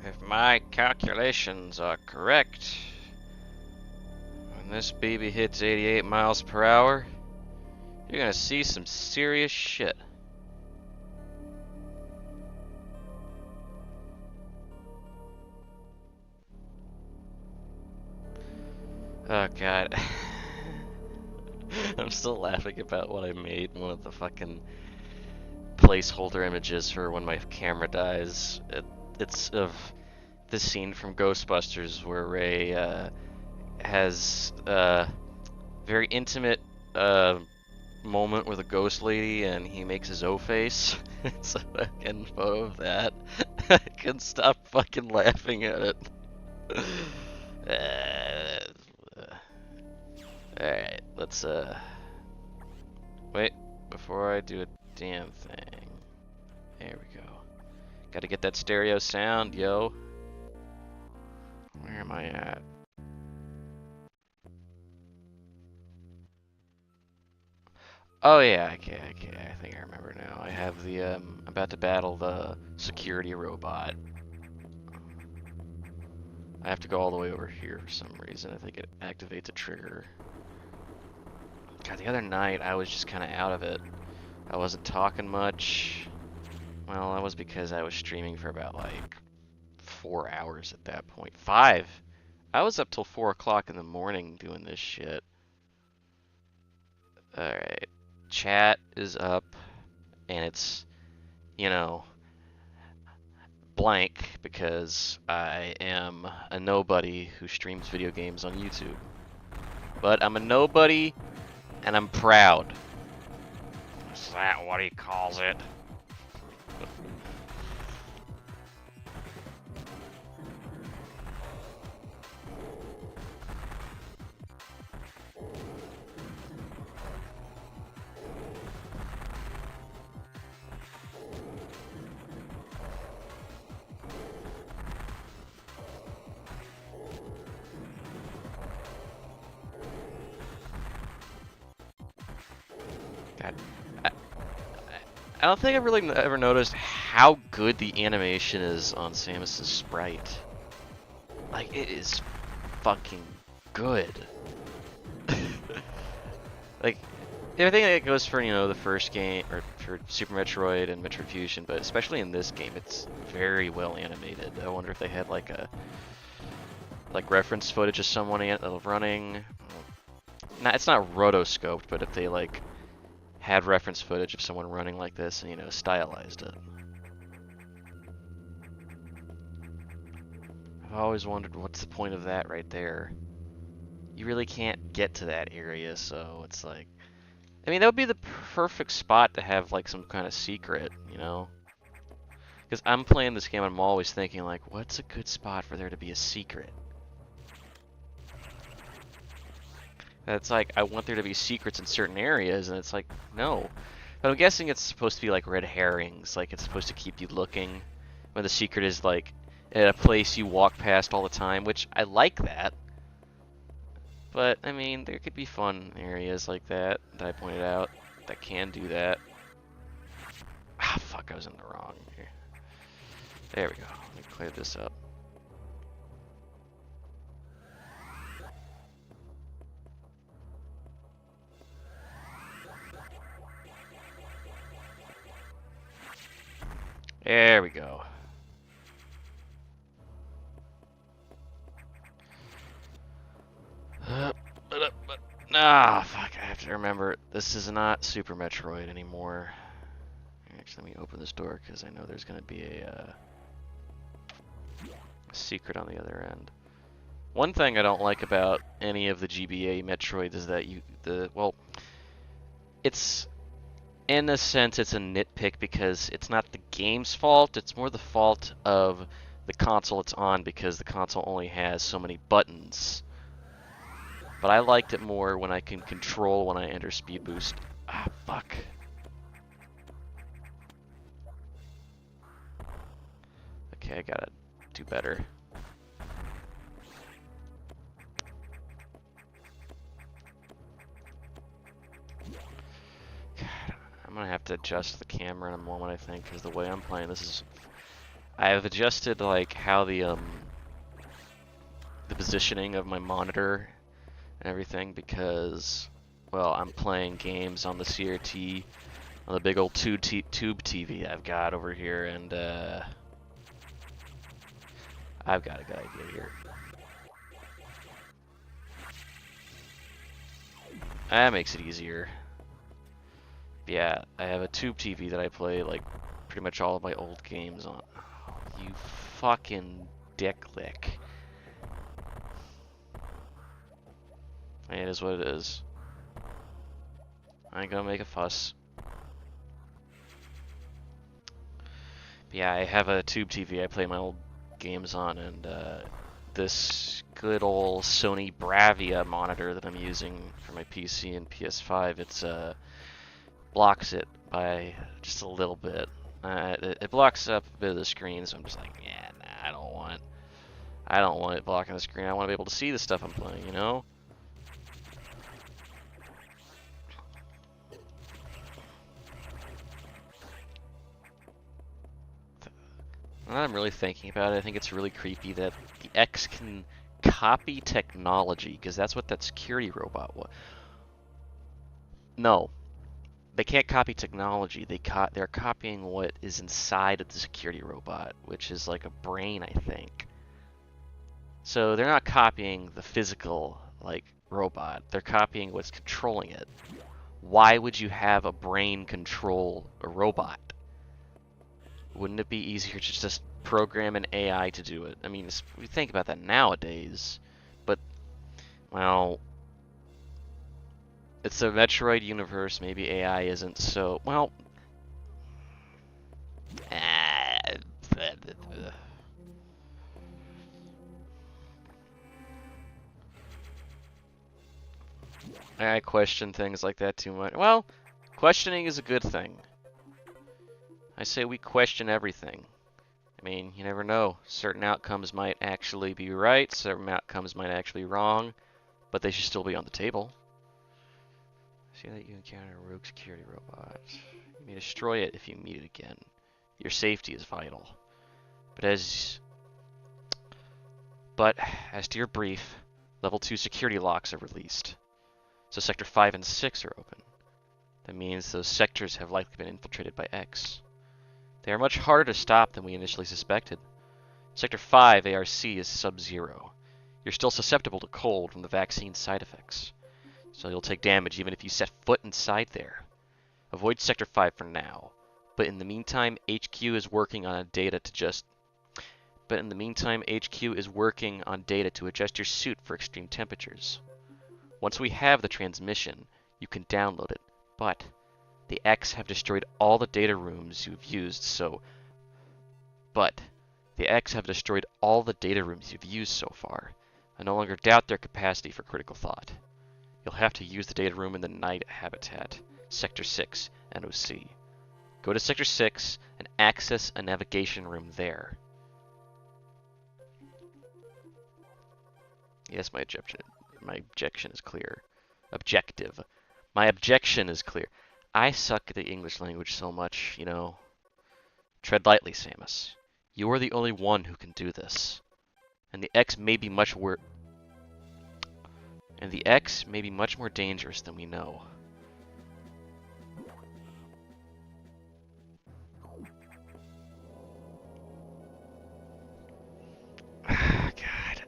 If my calculations are correct, when this baby hits 88 miles per hour, you're gonna see some serious shit. Oh god. I'm still laughing about what I made one of the fucking placeholder images for when my camera dies. It's of this scene from Ghostbusters where Ray has a very intimate moment with a ghost lady and he makes his O face. It's a fucking photo of that. I couldn't stop fucking laughing at it. Alright, let's wait, before I do a damn thing. There we go. Gotta get that stereo sound, yo. Where am I at? Oh yeah, okay, I think I remember now. I have the, I'm about to battle the security robot. I have to go all the way over here for some reason. I think it activates a trigger. God, the other night I was just kind of out of it. I wasn't talking much. Well, that was because I was streaming for about like 4 hours at that point. 5! I was up till 4 o'clock in the morning doing this shit. Alright. Chat is up, and it's, you know, blank because I am a nobody who streams video games on YouTube. But I'm a nobody, and I'm proud. Is that what he calls it? God. I don't think I've really ever noticed how good the animation is on Samus's sprite. Like, it is fucking good. Like, everything that goes for, you know, the first game, or for Super Metroid and Metroid Fusion, but especially in this game, it's very well animated. I wonder if they had like a reference footage of someone running. It's not rotoscoped, but if they like had reference footage of someone running like this and, you know, stylized it. I've always wondered what's the point of that right there. You really can't get to that area, so it's like, I mean, that would be the perfect spot to have like some kind of secret, you know? Because I'm playing this game and I'm always thinking like, what's a good spot for there to be a secret? It's like, I want there to be secrets in certain areas, and it's like, no. But I'm guessing it's supposed to be like red herrings, like it's supposed to keep you looking, when the secret is like at a place you walk past all the time, which I like that. But, I mean, there could be fun areas like that I pointed out that can do that. Ah, fuck, I was in the wrong here. There we go. Let me clear this up. There we go. Fuck, I have to remember, this is not Super Metroid anymore. Actually, let me open this door, because I know there's going to be a secret on the other end. One thing I don't like about any of the GBA Metroids is that well, it's, in a sense, it's a nitpick because it's not the game's fault, it's more the fault of the console it's on, because the console only has so many buttons. But I liked it more when I can control when I enter speed boost. Ah, fuck. Okay, I gotta do better. God, I'm gonna have to adjust the camera in a moment, I think, because the way I'm playing this is... I have adjusted like how the positioning of my monitor and everything because, well, I'm playing games on the CRT on the big old tube TV I've got over here, and I've got a good idea here. That makes it easier. Yeah, I have a tube TV that I play like pretty much all of my old games on. Oh, you fucking dicklick. It is what it is. I ain't gonna make a fuss. But yeah, I have a tube TV I play my old games on, and this good old Sony Bravia monitor that I'm using for my PC and PS5, it's blocks it by just a little bit. It blocks up a bit of the screen, so I'm just like, yeah, nah, I don't want it blocking the screen. I want to be able to see the stuff I'm playing, you know? Now that I'm really thinking about it, I think it's really creepy that the X can copy technology, because that's what that security robot was. No, they can't copy technology. They're copying what is inside of the security robot, which is like a brain, I think. So they're not copying the physical, like, robot. They're copying what's controlling it. Why would you have a brain control a robot? Wouldn't it be easier to just program an AI to do it? I mean, we think about that nowadays, but, well, it's a Metroid universe. Maybe AI isn't so, well, I question things like that too much. Well, questioning is a good thing. I say we question everything. I mean, you never know. Certain outcomes might actually be right, certain outcomes might actually be wrong, but they should still be on the table. See that you encounter a rogue security robot. You may destroy it if you meet it again. Your safety is vital. But as to your brief, level 2 security locks are released. So Sector 5 and 6 are open. That means those sectors have likely been infiltrated by X. They are much harder to stop than we initially suspected. Sector 5 ARC is sub-zero. You're still susceptible to cold from the vaccine side effects, so you'll take damage even if you set foot inside there. Avoid Sector 5 for now, but in the meantime, HQ is working on data to adjust your suit for extreme temperatures. Once we have the transmission, you can download it, but the X have destroyed all the data rooms you've used so far. I no longer doubt their capacity for critical thought. You'll have to use the data room in the night habitat, Sector 6, NOC. Go to Sector 6 and access a navigation room there. Yes, my objection is clear. Objective. My objection is clear. I suck at the English language so much, you know. Tread lightly, Samus. You are the only one who can do this. And the X may be much more dangerous than we know. God.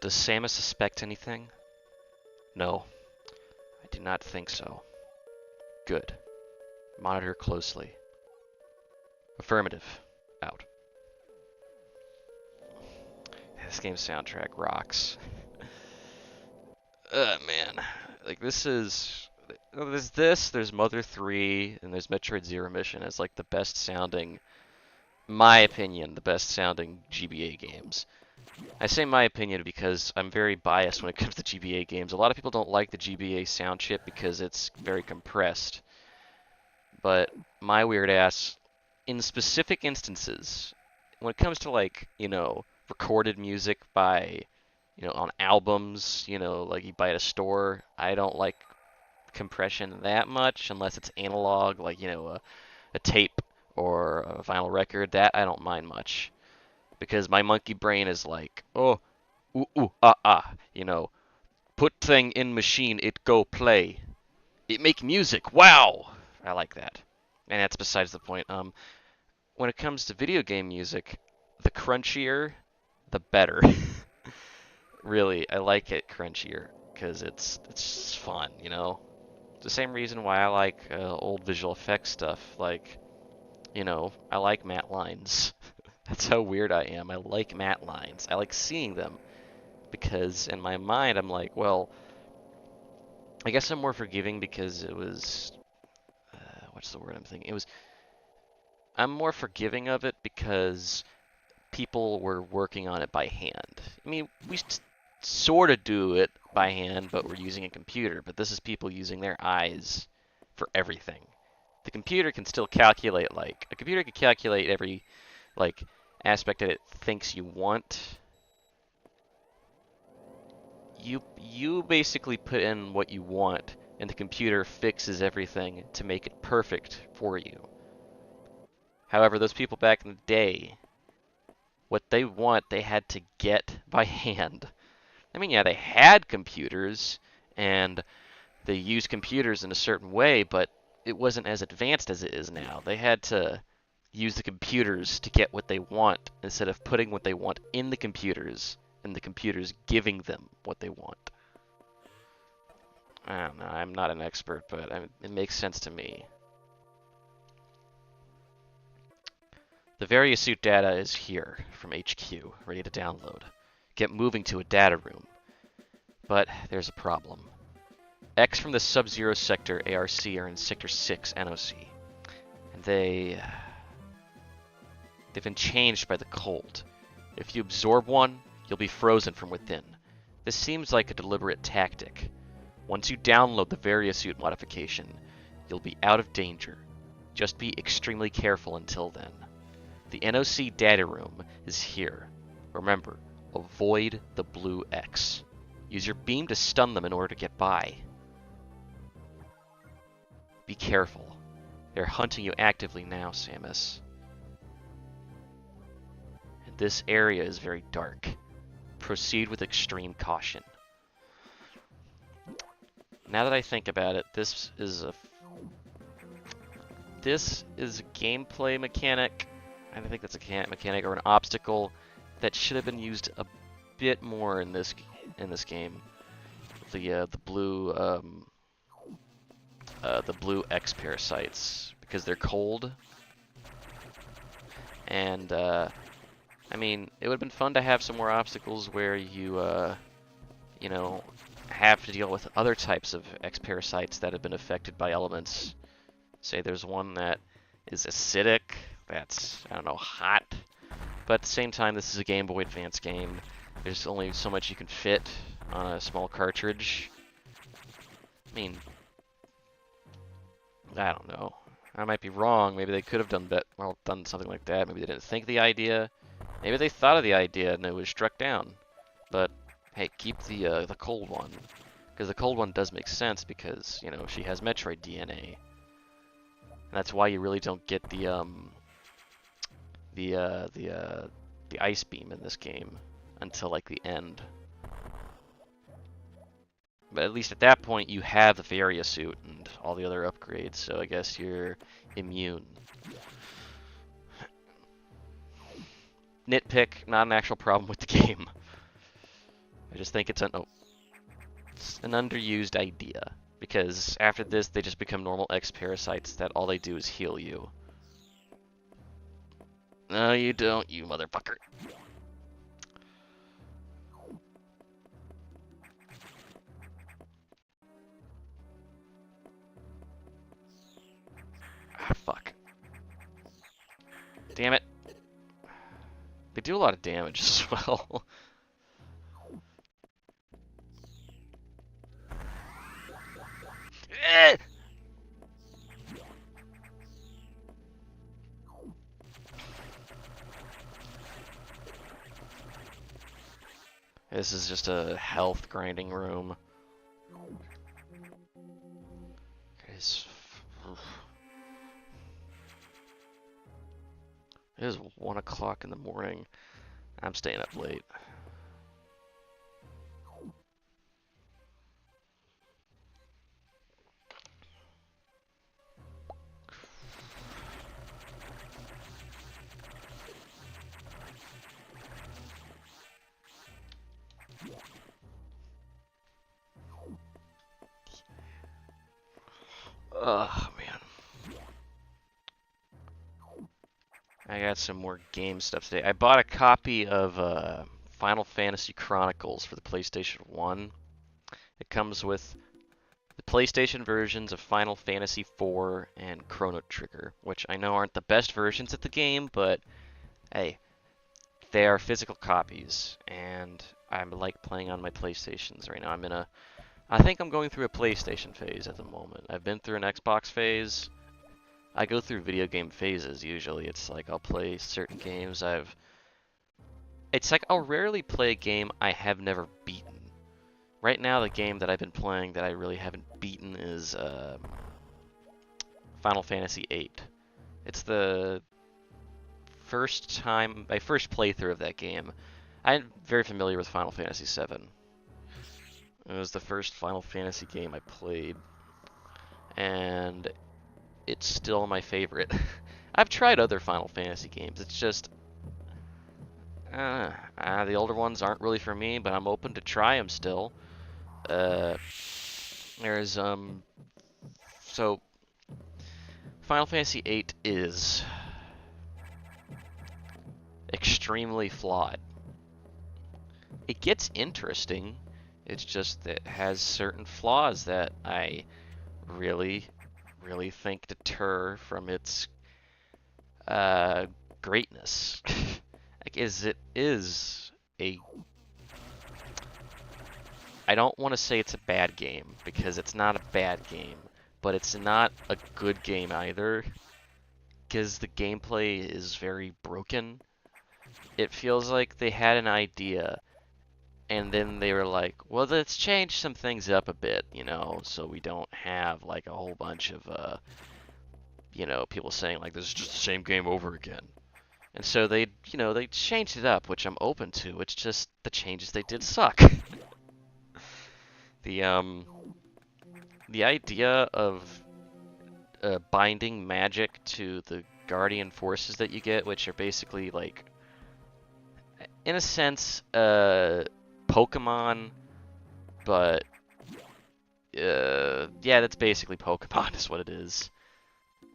Does Samus suspect anything? No, I do not think so. Good. Monitor closely. Affirmative. Out. This game's soundtrack rocks. Man. Like, there's Mother 3, and there's Metroid Zero Mission as, like, the best sounding, my opinion, the best sounding GBA games. I say my opinion because I'm very biased when it comes to GBA games. A lot of people don't like the GBA sound chip because it's very compressed. But my weird ass, in specific instances, when it comes to, like, you know, recorded music by, on albums, like you buy at a store. I don't like compression that much unless it's analog, like, a tape or a vinyl record. That I don't mind much because my monkey brain is like, oh, ooh, ooh, ah, ah, put thing in machine, it go play. It make music. Wow! I like that. And that's besides the point. When it comes to video game music, the crunchier, the better. Really, I like it crunchier because it's fun, It's the same reason why I like old visual effects stuff. Like, I like matte lines. That's how weird I am. I like matte lines. I like seeing them because in my mind I'm like, well, I guess I'm more forgiving because it was what's the word I'm thinking? I'm more forgiving of it because people were working on it by hand. I mean, we sort of do it by hand, but we're using a computer. But this is people using their eyes for everything. The computer can still calculate, a computer can calculate every, aspect that it thinks you want. You basically put in what you want, and the computer fixes everything to make it perfect for you. However, those people back in the day, what they want, they had to get by hand. I mean, yeah, they had computers, and they used computers in a certain way, but it wasn't as advanced as it is now. They had to use the computers to get what they want instead of putting what they want in the computers and the computers giving them what they want. I don't know. I'm not an expert, but it makes sense to me. The various suit data is here from HQ, ready to download. Get moving to a data room. But there's a problem. X from the Sub-Zero Sector ARC are in Sector 6 NOC. And they've been changed by the cold. If you absorb one, you'll be frozen from within. This seems like a deliberate tactic. Once you download the Variasuit modification, you'll be out of danger. Just be extremely careful until then. The NOC data room is here. Remember, avoid the blue X. Use your beam to stun them in order to get by. Be careful. They're hunting you actively now, Samus. And this area is very dark. Proceed with extreme caution. Now that I think about it, this is a gameplay mechanic. I don't think that's a mechanic or an obstacle that should have been used a bit more in this game. The blue X parasites, because they're cold, and I mean, it would have been fun to have some more obstacles where you have to deal with other types of X parasites that have been affected by elements. Say there's one that is acidic, that's, I don't know, hot, but at the same time, this is a Game Boy Advance game. There's only so much you can fit on a small cartridge. I mean, I don't know. I might be wrong. Maybe they could have done something like that. Maybe they didn't think the idea. Maybe they thought of the idea and it was struck down. But hey, keep the cold one, because the cold one does make sense because she has Metroid DNA. And that's why you really don't get the ice beam in this game until like the end. But at least at that point you have the Variasuit and all the other upgrades, so I guess you're immune. Nitpick, not an actual problem with the game. I just think it's an underused idea. Because after this, they just become normal X parasites that all they do is heal you. No, you don't, you motherfucker. Ah, fuck. Damn it. They do a lot of damage as well. This is just a health grinding room. It's, it is 1 o'clock in the morning. I'm staying up late. Oh, man. I got some more game stuff today. I bought a copy of Final Fantasy Chronicles for the PlayStation 1. It comes with the PlayStation versions of Final Fantasy IV and Chrono Trigger, which I know aren't the best versions of the game, but hey, they are physical copies, and I like playing on my PlayStations right now. I think I'm going through a PlayStation phase at the moment. I've been through an Xbox phase. I go through video game phases usually. It's like I'll play certain games It's like I'll rarely play a game I have never beaten. Right now, the game that I've been playing that I really haven't beaten is Final Fantasy VIII. It's the my first playthrough of that game. I'm very familiar with Final Fantasy VII. It was the first Final Fantasy game I played, and it's still my favorite. I've tried other Final Fantasy games. It's just the older ones aren't really for me, but I'm open to try them still. There's so Final Fantasy VIII is extremely flawed. It gets interesting. It's just that it has certain flaws that I really, really think deter from its greatness. Like, it is a... I don't want to say it's a bad game, because it's not a bad game, but it's not a good game either, because the gameplay is very broken. It feels like they had an idea, and then they were like, well, let's change some things up a bit, so we don't have, like, a whole bunch of, people saying, like, this is just the same game over again. And so they changed it up, which I'm open to. It's just the changes they did suck. The idea of binding magic to the guardian forces that you get, which are basically, like, in a sense, Pokemon, but yeah, that's basically Pokemon is what it is.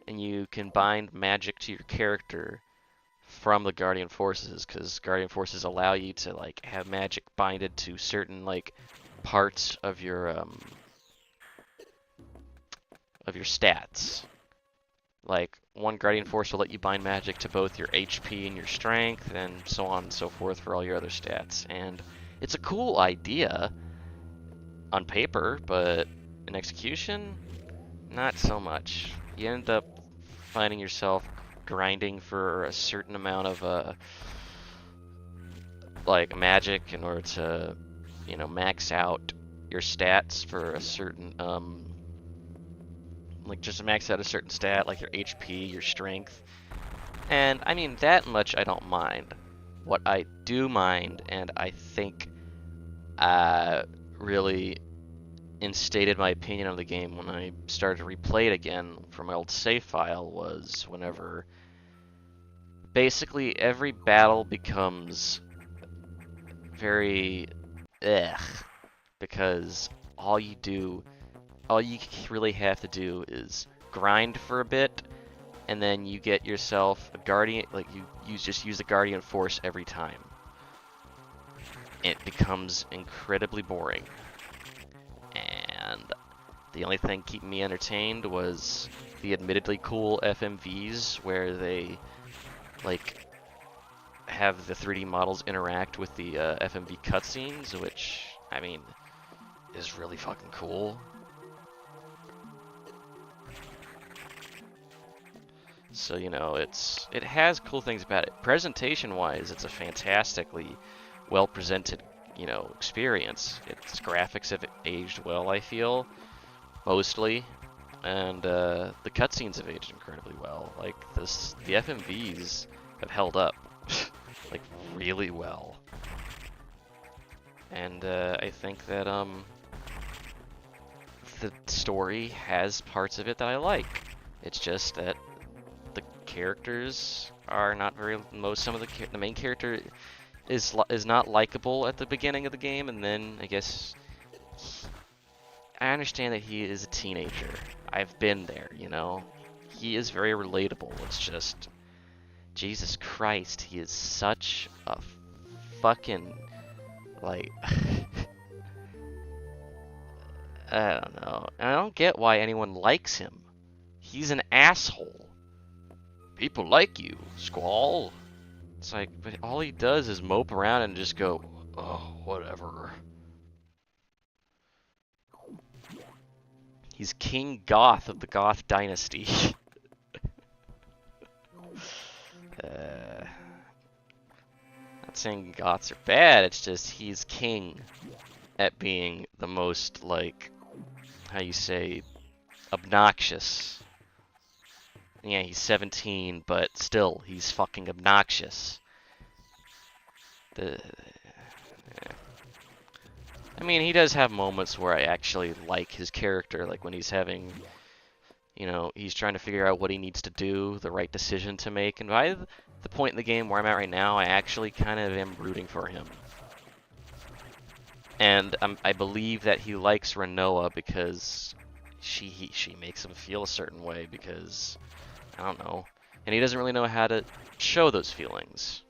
And you can bind magic to your character from the Guardian Forces, because Guardian Forces allow you to, like, have magic binded to certain, like, parts of your stats. Like, one Guardian Force will let you bind magic to both your HP and your strength, and so on and so forth for all your other stats. And it's a cool idea on paper, but in execution, not so much. You end up finding yourself grinding for a certain amount of like magic in order to, max out your stats for a certain like just max out a certain stat, like your HP, your strength. And I mean, that much I don't mind. What I do mind, and I think really instated my opinion of the game when I started to replay it again from my old save file, was whenever basically every battle becomes very because all you really have to do is grind for a bit, and then you get yourself a guardian, like you just use the guardian force every time. It becomes incredibly boring. And the only thing keeping me entertained was the admittedly cool FMVs where they, like, have the 3D models interact with the FMV cutscenes, which, I mean, is really fucking cool. So, it has cool things about it. Presentation-wise, it's a fantastically well-presented you know, experience. Its graphics have aged well, I feel, mostly, and the cutscenes have aged incredibly well. Like the FMVs have held up, like really well, and I think that the story has parts of it that I like. It's just that the characters are not very. Some of the main character is not likable at the beginning of the game, and then I guess I understand that he is a teenager. I've been there, you know. He is very relatable. It's just Jesus Christ, he is such a fucking like I don't know. And I don't get why anyone likes him. He's an asshole. People like you, Squall. It's like, but all he does is mope around and just go, oh, whatever. He's King Goth of the Goth Dynasty. Not saying Goths are bad, it's just he's king at being the most, like, how you say, obnoxious. Yeah, he's 17, but still, he's fucking obnoxious. Yeah. I mean, he does have moments where I actually like his character, like when he's having, you know, he's trying to figure out what he needs to do, the right decision to make, and by the point in the game where I'm at right now, I actually kind of am rooting for him. And I believe that he likes Renoa because she makes him feel a certain way because, I don't know, and he doesn't really know how to show those feelings,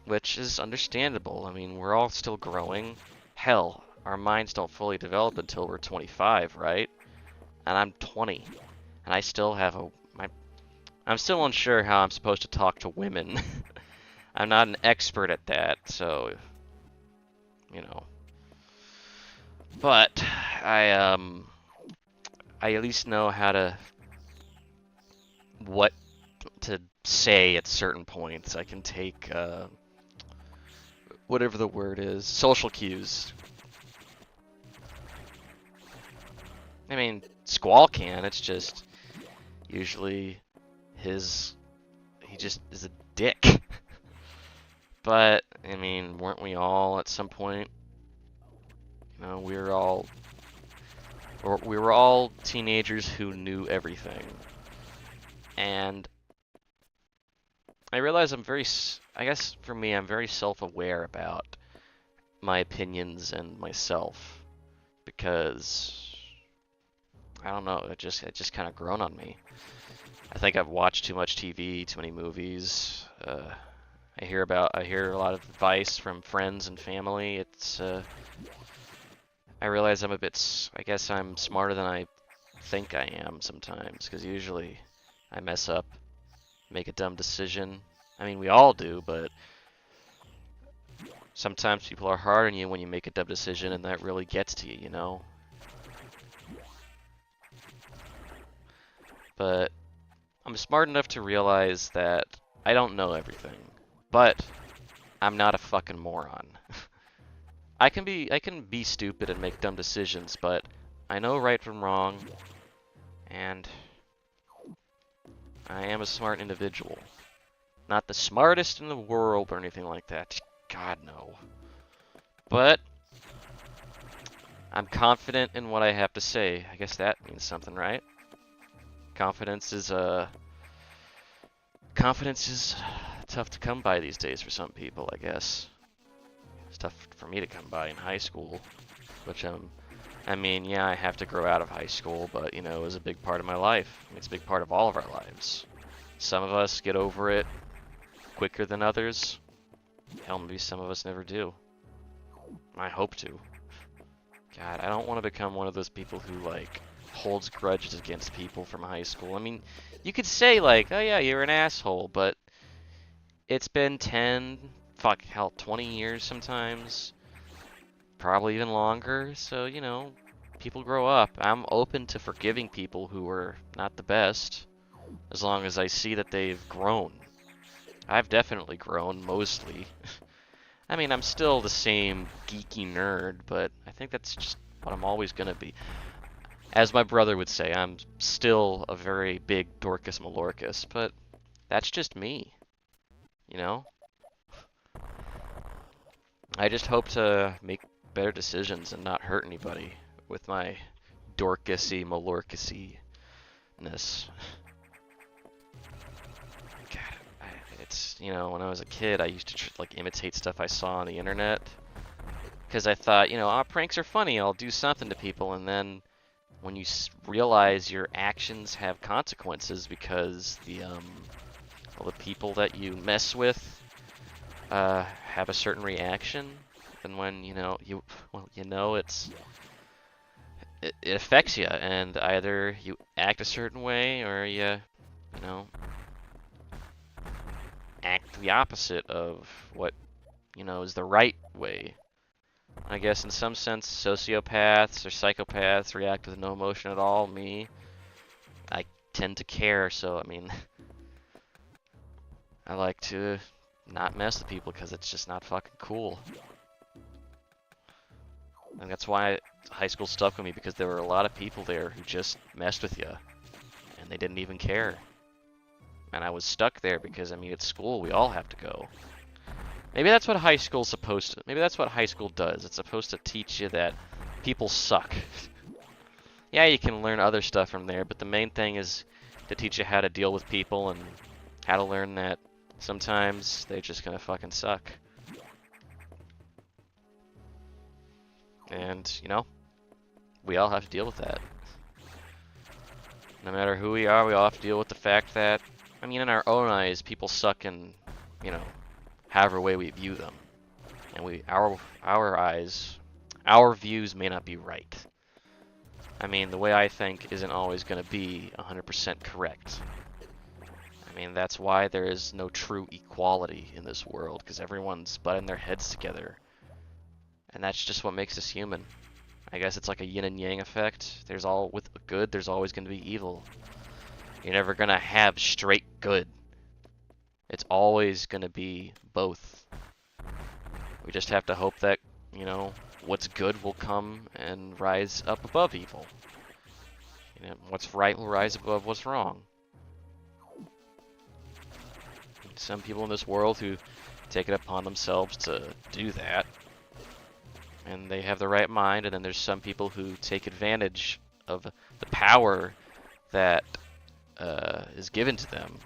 which is understandable. I mean, we're all still growing. Hell, our minds don't fully develop until we're 25, right? And I'm 20, and I still have I'm still unsure how I'm supposed to talk to women. I'm not an expert at that, so, you know. But I at least know what to say at certain points. I can take whatever the word is, social cues. I mean, Squall can. It's just usually he just is a dick. But I mean, weren't we all at some point? You know, we were all teenagers who knew everything. And I realize I guess for me, I'm very self-aware about my opinions and myself, because I don't know, it just kind of grown on me. I think I've watched too much TV, too many movies. I hear a lot of advice from friends and family. I realize I guess I'm smarter than I think I am sometimes, because usually I mess up, make a dumb decision. I mean, we all do, but sometimes people are hard on you when you make a dumb decision, and that really gets to you, you know? But I'm smart enough to realize that I don't know everything, but I'm not a fucking moron. I can be stupid and make dumb decisions, but I know right from wrong, and I am a smart individual. Not the smartest in the world or anything like that. God, no. But I'm confident in what I have to say. I guess that means something, right? Confidence is tough to come by these days for some people, I guess. It's tough for me to come by in high school, which I mean, yeah, I have to grow out of high school, but you know, it was a big part of my life. I mean, it's a big part of all of our lives. Some of us get over it quicker than others. Hell, maybe some of us never do. I hope to. God, I don't want to become one of those people who, like, holds grudges against people from high school. I mean, you could say, like, oh yeah, you're an asshole, but it's been 20 years sometimes. Probably even longer, so, you know, people grow up. I'm open to forgiving people who are not the best, as long as I see that they've grown. I've definitely grown, mostly. I mean, I'm still the same geeky nerd, but I think that's just what I'm always gonna be. As my brother would say, I'm still a very big Dorcas Malorcas, but that's just me, you know? I just hope to make better decisions and not hurt anybody with my Dorcasy Malorcasy-ness. God, it's, you know, when I was a kid, I used to like imitate stuff I saw on the internet because I thought, you know, oh, pranks are funny, I'll do something to people, and then when you realize your actions have consequences because well, the people that you mess with have a certain reaction, and when it affects you, and either you act a certain way or you know act the opposite of what is the right way. I guess in some sense, sociopaths or psychopaths react with no emotion at all. Me, I tend to care, so I mean, I like to not mess with people because it's just not fucking cool. And that's why high school stuck with me, because there were a lot of people there who just messed with you, and they didn't even care. And I was stuck there because, I mean, at school we all have to go. Maybe that's what high school's supposed to. Maybe that's what high school does. It's supposed to teach you that people suck. Yeah, you can learn other stuff from there, but the main thing is to teach you how to deal with people and how to learn that sometimes they're just gonna fucking suck. And, you know, we all have to deal with that. No matter who we are, we all have to deal with the fact that, I mean, in our own eyes, people suck in, you know, however way we view them. And our eyes, our views may not be right. I mean, the way I think isn't always going to be 100% correct. I mean, that's why there is no true equality in this world, because everyone's butting their heads together. And that's just what makes us human. I guess it's like a yin and yang effect. With good, there's always going to be evil. You're never going to have straight good. It's always going to be both. We just have to hope that, you know, what's good will come and rise up above evil. You know, what's right will rise above what's wrong. Some people in this world who take it upon themselves to do that, and they have the right mind, and then there's some people who take advantage of the power that is given to them.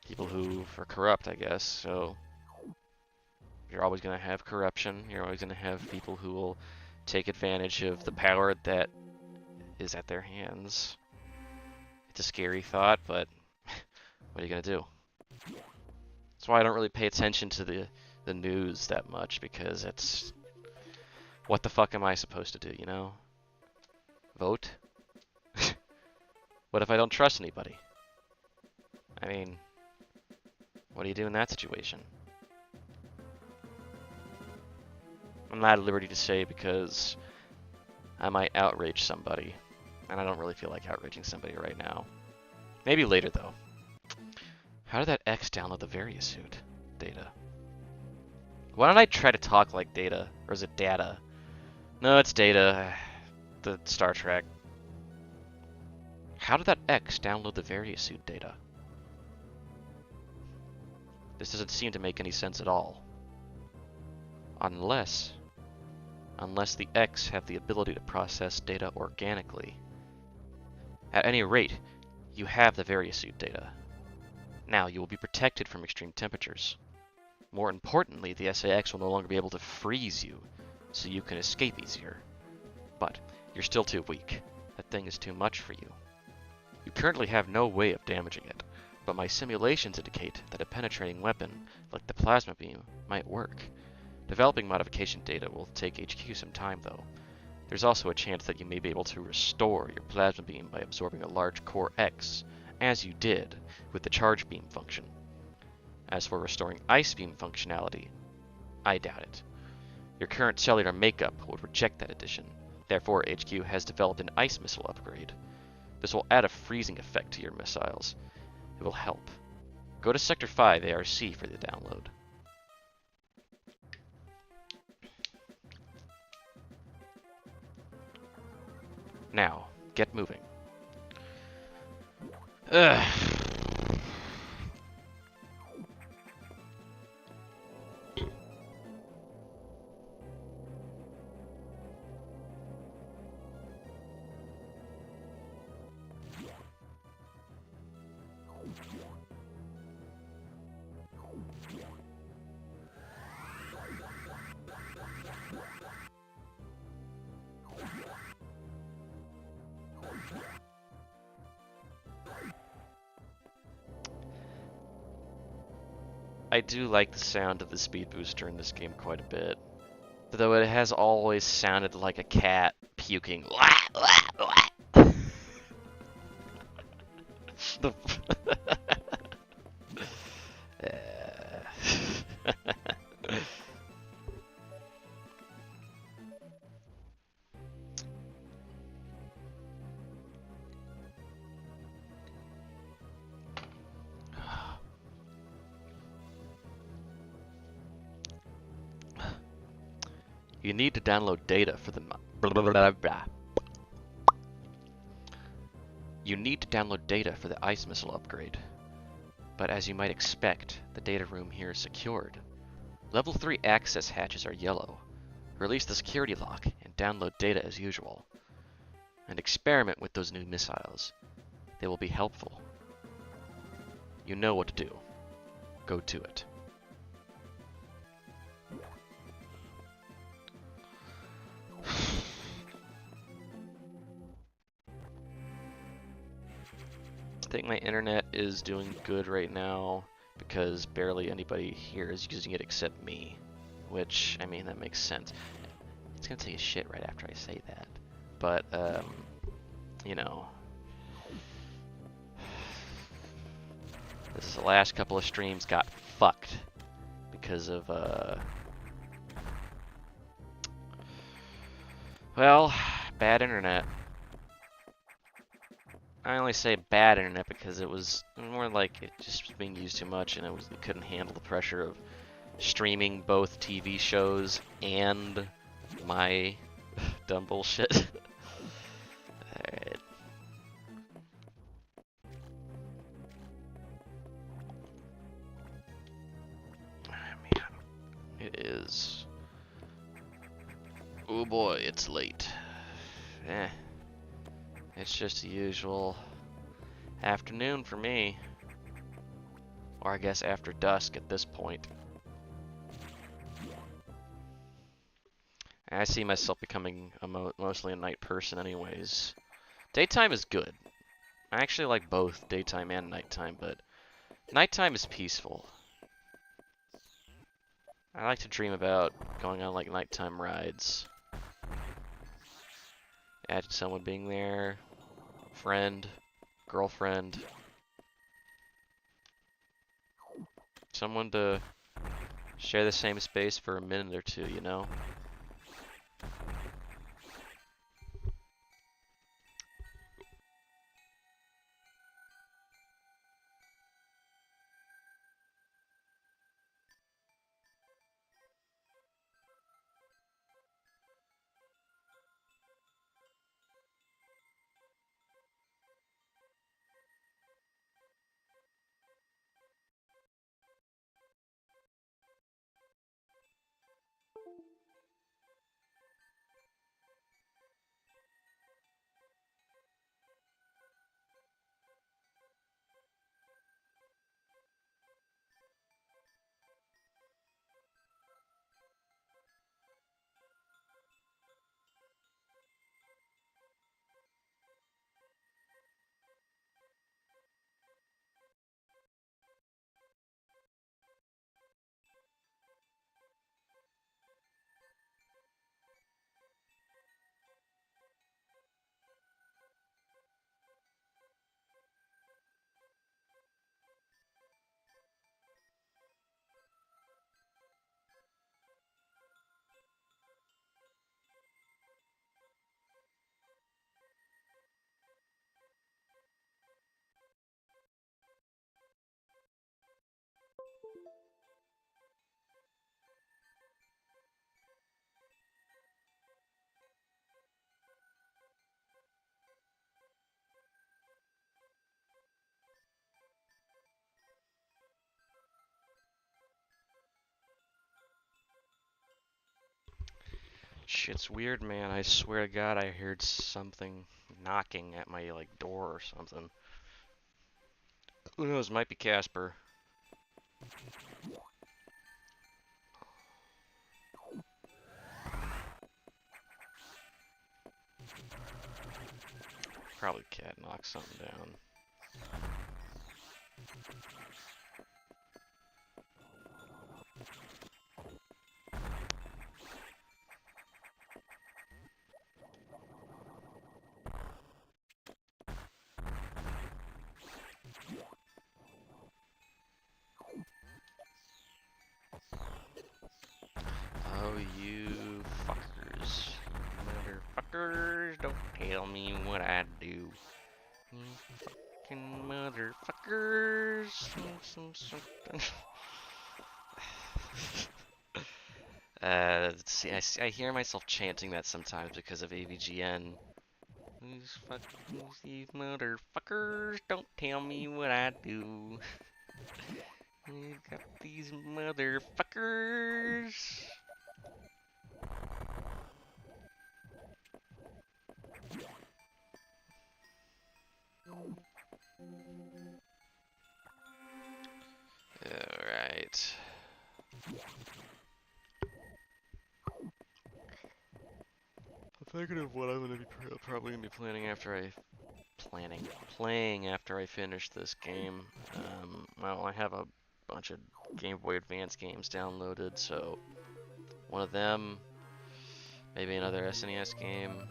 People who are corrupt, I guess. So you're always going to have corruption. You're always going to have people who will take advantage of the power that is at their hands. It's a scary thought, but what are you going to do? That's why I don't really pay attention to the news that much, because it's... What the fuck am I supposed to do, you know? Vote? What if I don't trust anybody? I mean, what do you do in that situation? I'm not at liberty to say because I might outrage somebody, and I don't really feel like outraging somebody right now. Maybe later, though. How did that X download the Variasuit data? Why don't I try to talk like Data? Or is it Data? No, it's Data. The Star Trek. How did that X download the Variasuit data? This doesn't seem to make any sense at all. Unless the X have the ability to process data organically. At any rate, you have the Variasuit data. Now you will be protected from extreme temperatures. More importantly, the SAX will no longer be able to freeze you, so you can escape easier. But you're still too weak. That thing is too much for you. You currently have no way of damaging it, but my simulations indicate that a penetrating weapon, like the plasma beam, might work. Developing modification data will take HQ some time, though. There's also a chance that you may be able to restore your plasma beam by absorbing a large core X, as you did with the charge beam function. As for restoring ice beam functionality, I doubt it. Your current cellular makeup would reject that addition. Therefore, HQ has developed an ice missile upgrade. This will add a freezing effect to your missiles. It will help. Go to Sector 5 ARC for the download. Now, get moving. Ugh. I do like the sound of the speed booster in this game quite a bit. Though it has always sounded like a cat puking. The You need to download data for the You need to download data for the ice missile upgrade. But as you might expect, the data room here is secured. Level 3 access hatches are yellow. Release the security lock and download data as usual. And experiment with those new missiles. They will be helpful. You know what to do. Go to it. I think my internet is doing good right now because barely anybody here is using it except me. Which, I mean, that makes sense. It's gonna take a shit right after I say that. But, you know. This is the last couple of streams got fucked because of, well, bad internet. I only say bad internet because it was more like it just was being used too much and it couldn't handle the pressure of streaming both TV shows and my dumb bullshit. Alright. Man, it is. Oh boy, it's late. Eh. It's just the usual afternoon for me. Or I guess after dusk at this point. I see myself becoming mostly a night person anyways. Daytime is good. I actually like both daytime and nighttime, but nighttime is peaceful. I like to dream about going on like nighttime rides. Imagine someone being there. Friend. Girlfriend. Someone to share the same space for a minute or two, you know? Shit's weird, man. I swear to God, I heard something knocking at my, like, door or something. Who knows? Might be Casper. Probably cat knocked something down. Oh, you fuckers. Motherfuckers, don't tell me what I do. You fucking motherfuckers. Let's see, I hear myself chanting that sometimes because of AVGN. These motherfuckers, don't tell me what I do. You got these motherfuckers. Alright. I'm thinking of what I'm gonna be probably gonna be planning after playing after I finish this game. Well, I have a bunch of Game Boy Advance games downloaded, so one of them, maybe another SNES game,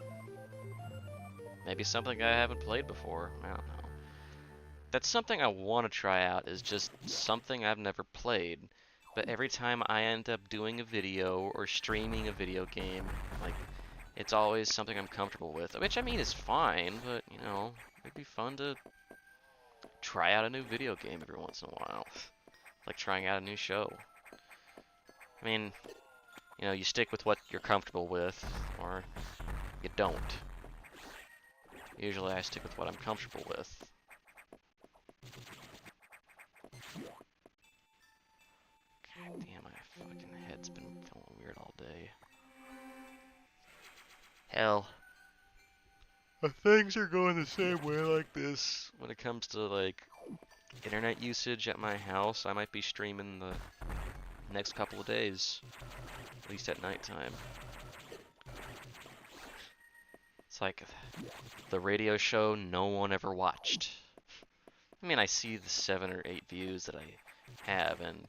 maybe something I haven't played before. I don't know. That's something I want to try out, is just something I've never played. But every time I end up doing a video or streaming a video game, like, it's always something I'm comfortable with, which I mean is fine, but you know, it'd be fun to try out a new video game every once in a while. Like trying out a new show. I mean, you know, you stick with what you're comfortable with, or you don't. Usually I stick with what I'm comfortable with. God damn, my fucking head's been feeling weird all day. Hell. Things are going the same way like this when it comes to, like, internet usage at my house. I might be streaming the next couple of days, at least at nighttime. It's like the radio show no one ever watched. I mean, I see the 7 or 8 views that I have, and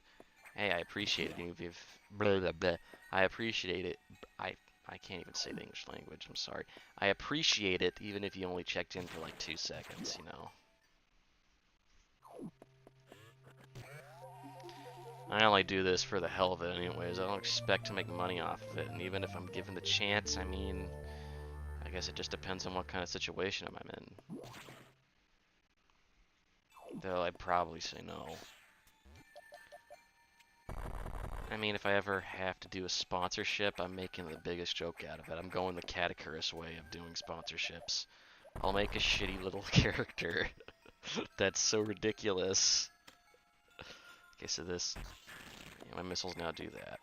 hey, I appreciate it. Even if blah blah blah, I appreciate it. I can't even say the English language. I'm sorry. I appreciate it, even if you only checked in for like 2 seconds. You know. I only do this for the hell of it anyways. I don't expect to make money off of it, and even if I'm given the chance, I mean, I guess it just depends on what kind of situation I'm in. Though I'd probably say no. I mean, if I ever have to do a sponsorship, I'm making the biggest joke out of it. I'm going the Catacurus way of doing sponsorships. I'll make a shitty little character that's so ridiculous. Okay, so this, my missiles now do that.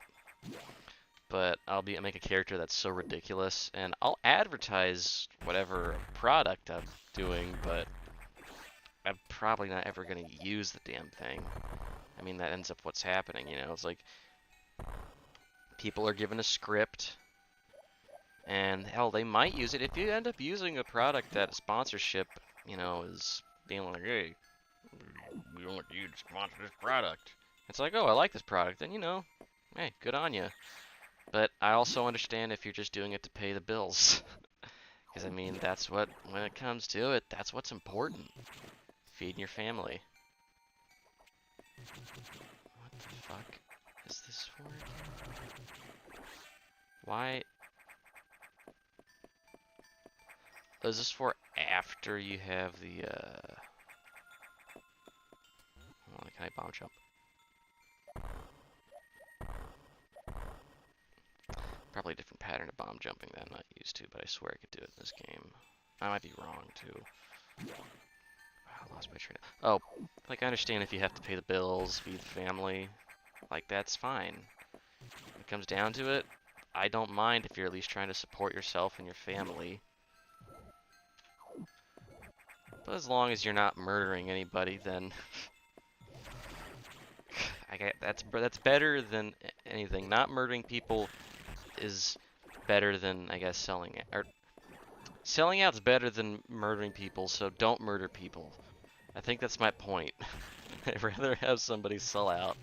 But I'll make a character that's so ridiculous, and I'll advertise whatever product I'm doing, but I'm probably not ever going to use the damn thing. I mean, that ends up what's happening, you know? It's like, people are given a script, and hell, they might use it. If you end up using a product that sponsorship, you know, is being like, hey, we want you to sponsor this product. It's like, oh, I like this product, then, you know, hey, good on you. But I also understand if you're just doing it to pay the bills. Because, I mean, that's what, when it comes to it, that's what's important. Feeding your family. What the fuck is this for again? Why? Oh, is this for after you have the, hold on, can I bomb jump? Probably a different pattern of bomb jumping that I'm not used to, but I swear I could do it in this game. I might be wrong, too. I lost my train of... Oh, like, I understand if you have to pay the bills, feed the family. Like, that's fine. When it comes down to it, I don't mind if you're at least trying to support yourself and your family. But as long as you're not murdering anybody, then that's better than anything. Not murdering people is better than, I guess, selling it. Or selling out's better than murdering people, so don't murder people. I think that's my point. I'd rather have somebody sell out.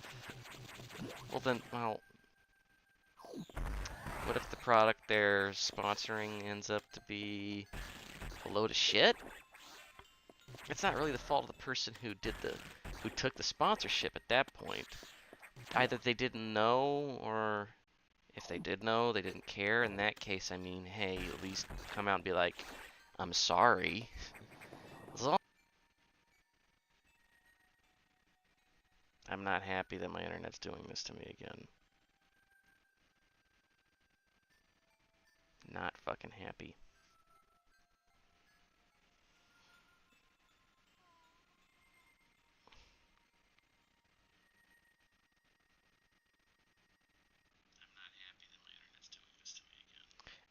Well then, well, what if the product they're sponsoring ends up to be a load of shit? It's not really the fault of the person who took the sponsorship at that point. Either they didn't know, or if they did know, they didn't care. In that case, I mean, hey, at least come out and be like, I'm sorry. I'm not happy that my internet's doing this to me again. Not fucking happy.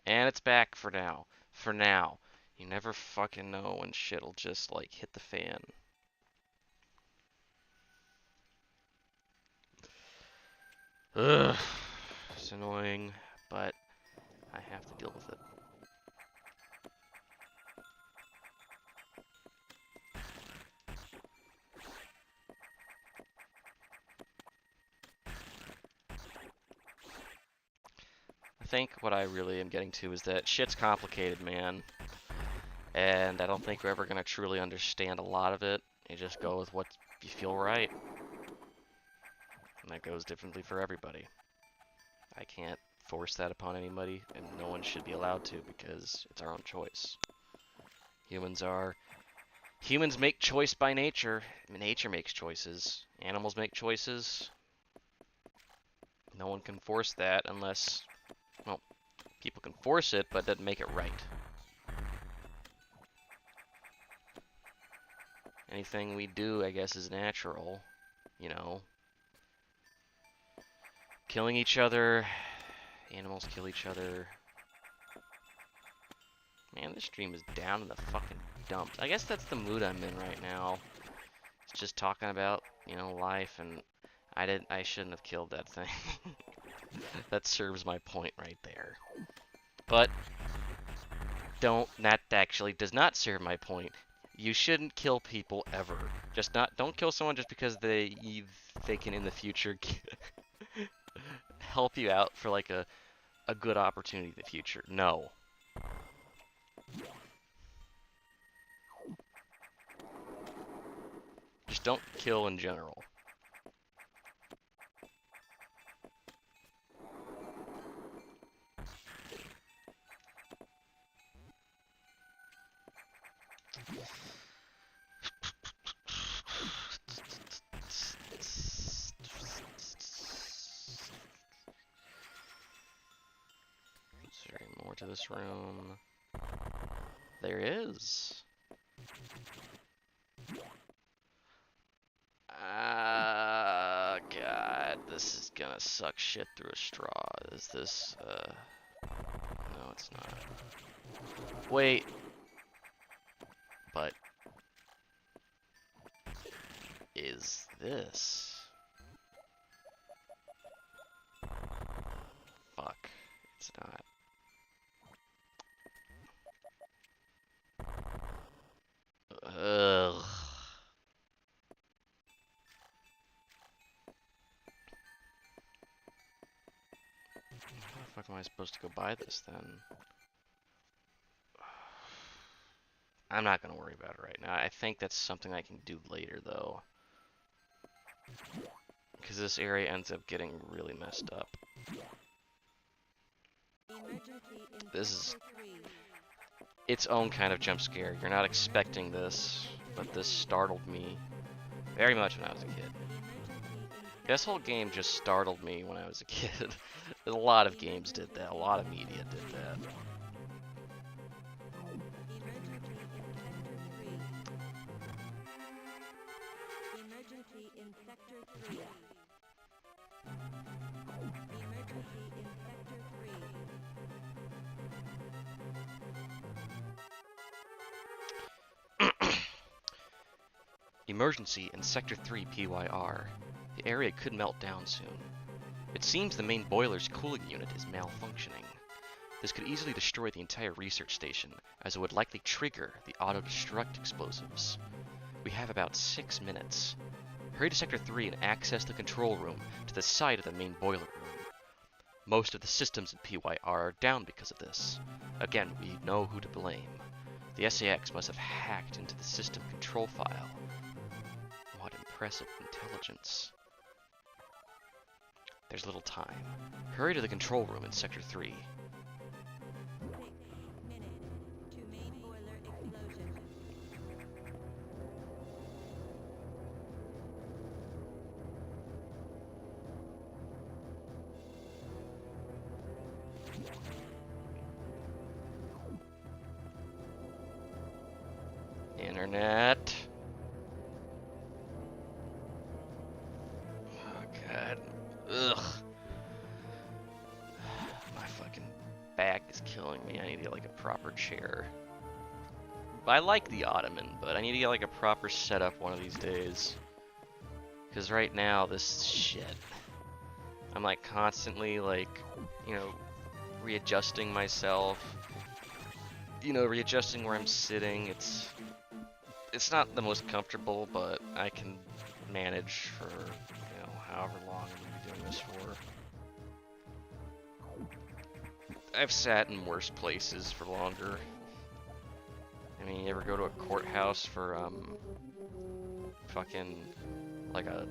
And it's back for now. For now. You never fucking know when shit'll just, like, hit the fan. Ugh. It's annoying, but I have to deal with it. I think what I really am getting to is that shit's complicated, man. And I don't think we're ever going to truly understand a lot of it. You just go with what you feel right. And that goes differently for everybody. I can't force that upon anybody, and no one should be allowed to, because it's our own choice. Humans make choice by nature. Nature makes choices. Animals make choices. No one can force that unless, well, people can force it, but it doesn't make it right. Anything we do, I guess, is natural, you know. Killing each other, animals kill each other. Man, this stream is down in the fucking dumps. I guess that's the mood I'm in right now. It's just talking about, you know, life, and I shouldn't have killed that thing. That serves my point right there. But that actually does not serve my point. You shouldn't kill people ever. Don't kill someone just because they can in the future help you out for like a good opportunity in the future. No. Just don't kill in general. Is there any more to this room? There is. God, this is gonna suck shit through a straw. Is this, no, it's not. Wait. But is this? Fuck. It's not. Ugh. How the fuck am I supposed to go buy this then? I'm not gonna worry about it right now. I think that's something I can do later though. Because this area ends up getting really messed up. This is its own kind of jump scare. You're not expecting this, but this startled me very much when I was a kid. This whole game just startled me when I was a kid. A lot of games did that. A lot of media did that. Emergency in Sector 3. Emergency in Sector 3. Emergency in Sector 3 PYR. The area could melt down soon. It seems the main boiler's cooling unit is malfunctioning. This could easily destroy the entire research station, as it would likely trigger the auto-destruct explosives. We have about 6 minutes. Hurry to Sector 3 and access the control room to the side of the main boiler room. Most of the systems in PYR are down because of this. Again, we know who to blame. The SAX must have hacked into the system control file. What impressive intelligence. There's little time. Hurry to the control room in Sector 3. 6 minute to main boiler explosion. Internet. Oh god. Ugh. My fucking back is killing me. I need to get like a proper chair. I like the ottoman, but I need to get like a proper setup one of these days. Cause right now this shit. I'm like constantly like, you know, readjusting myself. You know, readjusting where I'm sitting. It's not the most comfortable, but I can manage for, you know, however long I'm gonna be doing this for. I've sat in worse places for longer. I mean, you ever go to a courthouse for, fucking, like a,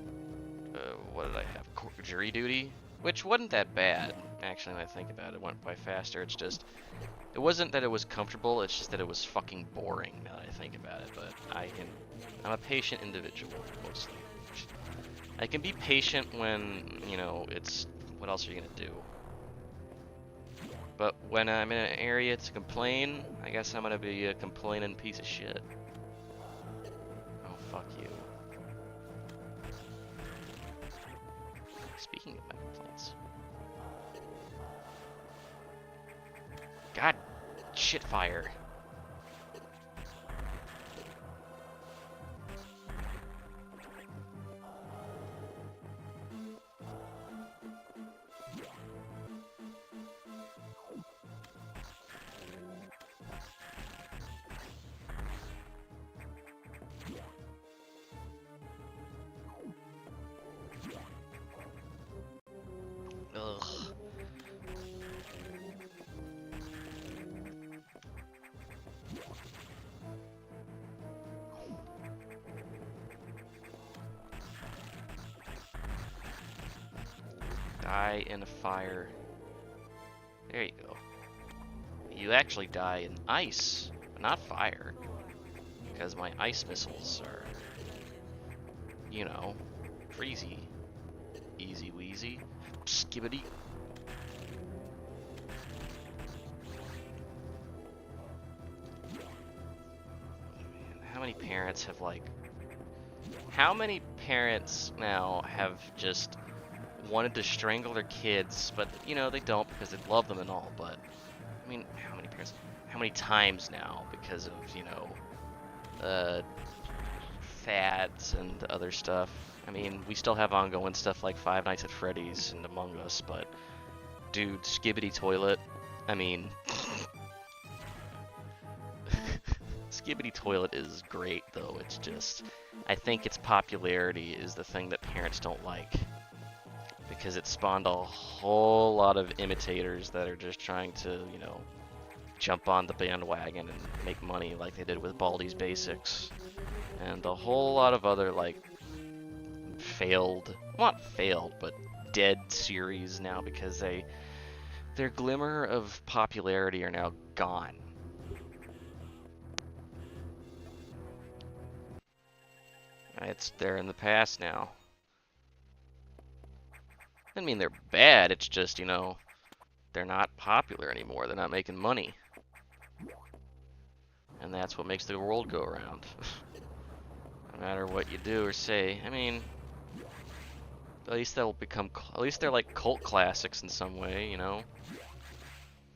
what did I have? Jury duty? Which wasn't that bad, actually, when I think about it. It went by faster. It's just, it wasn't that it was comfortable, it's just that it was fucking boring now that I think about it, but I'm a patient individual, mostly. I can be patient when, you know, it's, what else are you gonna do? But when I'm in an area to complain, I guess I'm gonna be a complaining piece of shit. Oh, fuck you. Speaking of my complaints. God, shit fire. Ugh. Die in a fire. There you go. You actually die in ice, but not fire. Because my ice missiles are, you know, freezy. Easy wheezy. Skibbity. How many parents have like... How many parents now have just wanted to strangle their kids, but, you know, they don't because they love them and all, but... I mean, how many parents... How many times now because of, you know, fads and other stuff. I mean, we still have ongoing stuff like Five Nights at Freddy's and Among Us, but dude, Skibbity Toilet, I mean, Skibbity Toilet is great though, it's just, I think its popularity is the thing that parents don't like, because it spawned a whole lot of imitators that are just trying to, you know, jump on the bandwagon and make money like they did with Baldi's Basics, and a whole lot of other, like, failed, not failed, but dead series now because their glimmer of popularity are now gone. They're in the past now. Doesn't mean they're bad, it's just, you know, they're not popular anymore, they're not making money. And that's what makes the world go around. No matter what you do or say. I mean, at least they'll become, at least they're like cult classics in some way, you know?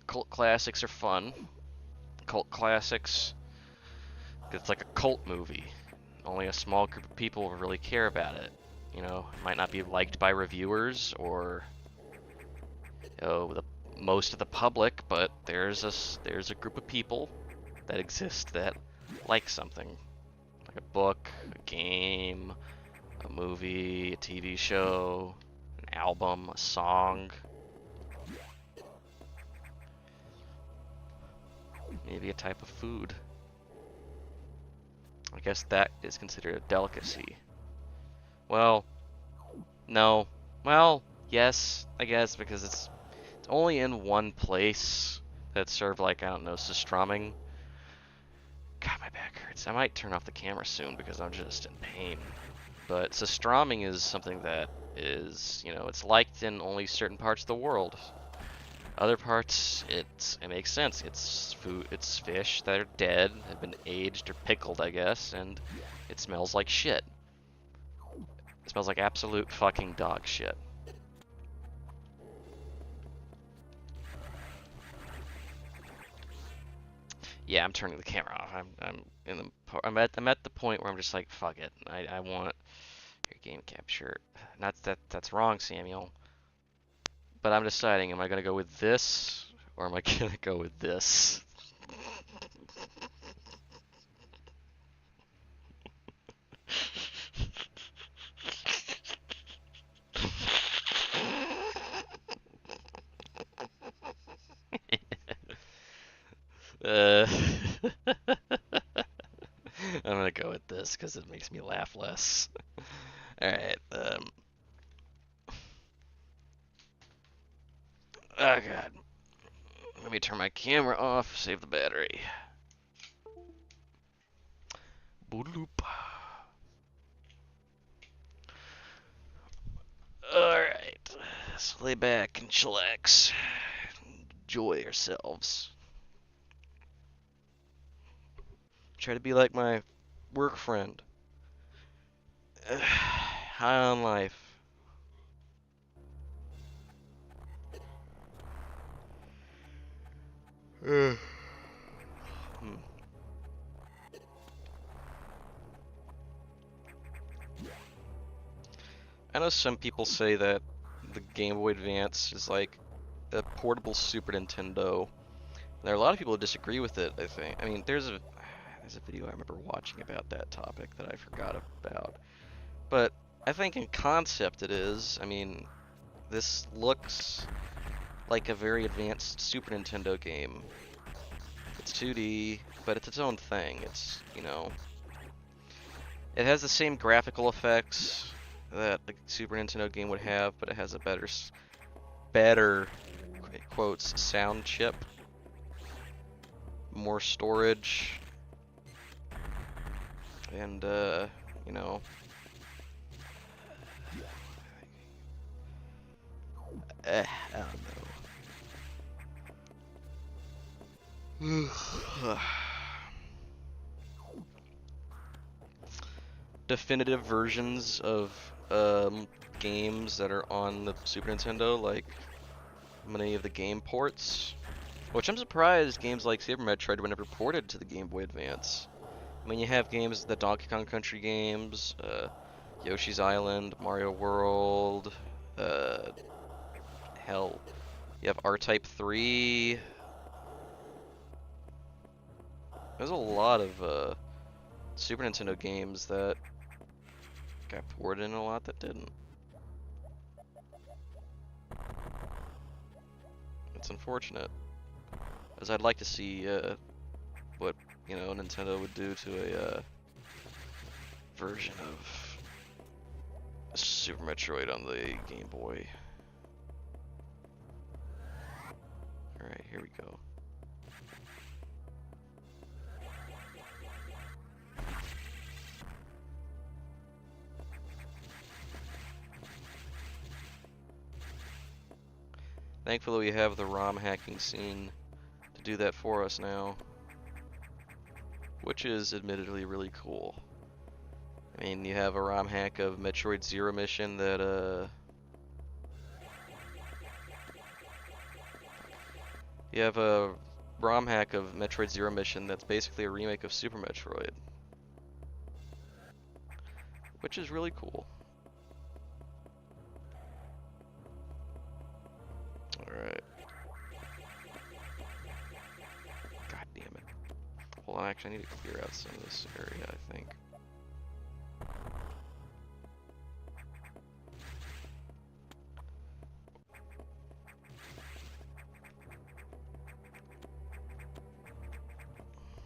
Cult classics are fun. Cult classics, it's like a cult movie. only a small group of people will really care about it. You know, it might not be liked by reviewers or most of the public, but there's a group of people that exist that like something, like a book, a game, a movie, a TV show, an album, a song, maybe a type of food. I guess that is considered a delicacy. Well, no. Well, yes, I guess, because it's only in one place that's served like, I don't know, pastrami. God, my back hurts. I might turn off the camera soon because I'm just in pain. But pastrami is something that is, you know, it's liked in only certain parts of the world. Other parts, it makes sense. It's food, it's fish that are dead, have been aged or pickled, I guess, and it smells like shit. It smells like absolute fucking dog shit. Yeah, I'm turning the camera off. I'm at the point where I'm just like, fuck it. I want your game capture. Not that that's wrong, Samuel. But I'm deciding, am I gonna go with this or am I gonna go with this? uh, I'm gonna go with this because it makes me laugh less. Alright, oh god. Let me turn my camera off, save the battery. Boodaloop. Alright, let's lay back and chillax. Enjoy ourselves. Try to be like my work friend. High on life. Hmm. I know some people say that the Game Boy Advance is like a portable Super Nintendo. There are a lot of people who disagree with it, I think. I mean, there's a video I remember watching about that topic that I forgot about. But I think in concept it is. I mean, this looks like a very advanced Super Nintendo game. It's 2D, but it's its own thing. It's, you know, it has the same graphical effects that the Super Nintendo game would have, but it has a better, quotes, sound chip, more storage, and, you know, I don't know. Definitive versions of games that are on the Super Nintendo, like many of the game ports. Which I'm surprised games like Super Metroid were never ported to the Game Boy Advance. I mean, you have games, the Donkey Kong Country games, Yoshi's Island, Mario World, hell, you have R-Type 3. There's a lot of Super Nintendo games that got ported and a lot that didn't. It's unfortunate, as I'd like to see what, you know, Nintendo would do to a version of Super Metroid on the Game Boy. Alright, here we go. Thankfully we have the ROM hacking scene to do that for us now, which is admittedly really cool. I mean, you have a ROM hack of Metroid Zero Mission that, you have a ROM hack of Metroid Zero Mission that's basically a remake of Super Metroid. which is really cool. Alright. God damn it. Hold on, actually I need to clear out some of this area, I think.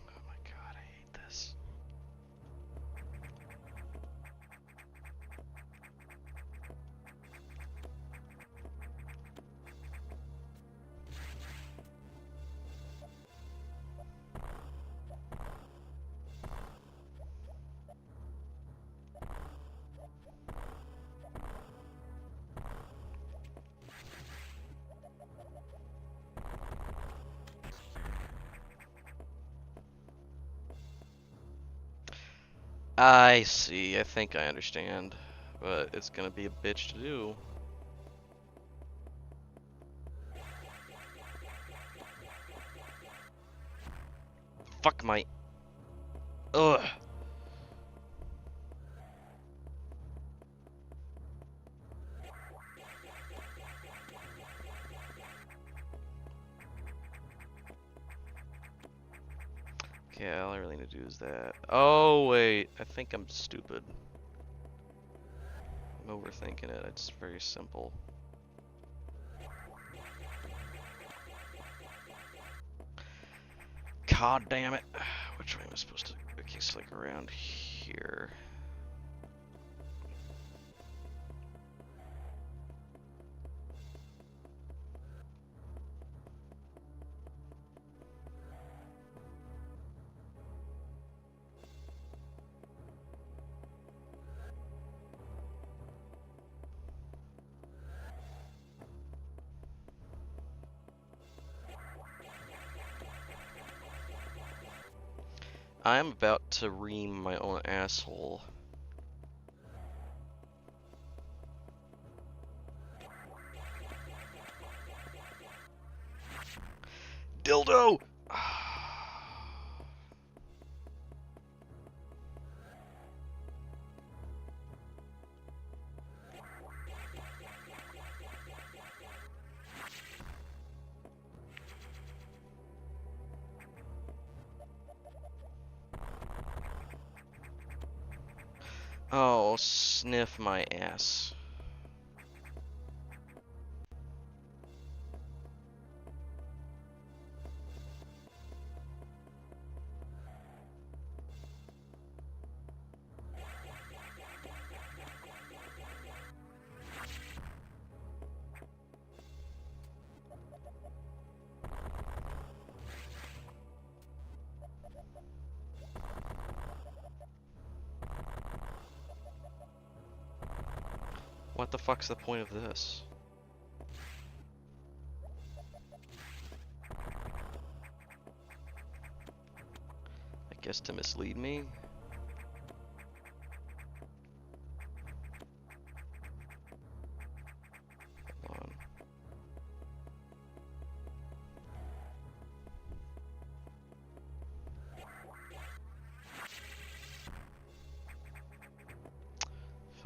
Oh my god, I hate this. I see, I think I understand, but it's gonna be a bitch to do. Fuck my... Ugh! Okay, all I really need to do is that. Oh, wait, I think I'm stupid. I'm overthinking it, it's very simple. God damn it. Which way am I supposed to... Okay, so like around here. I'm about to ream my own asshole. Dildo! Oh, sniff my ass. What the fuck's the point of this? I guess to mislead me? Hold on.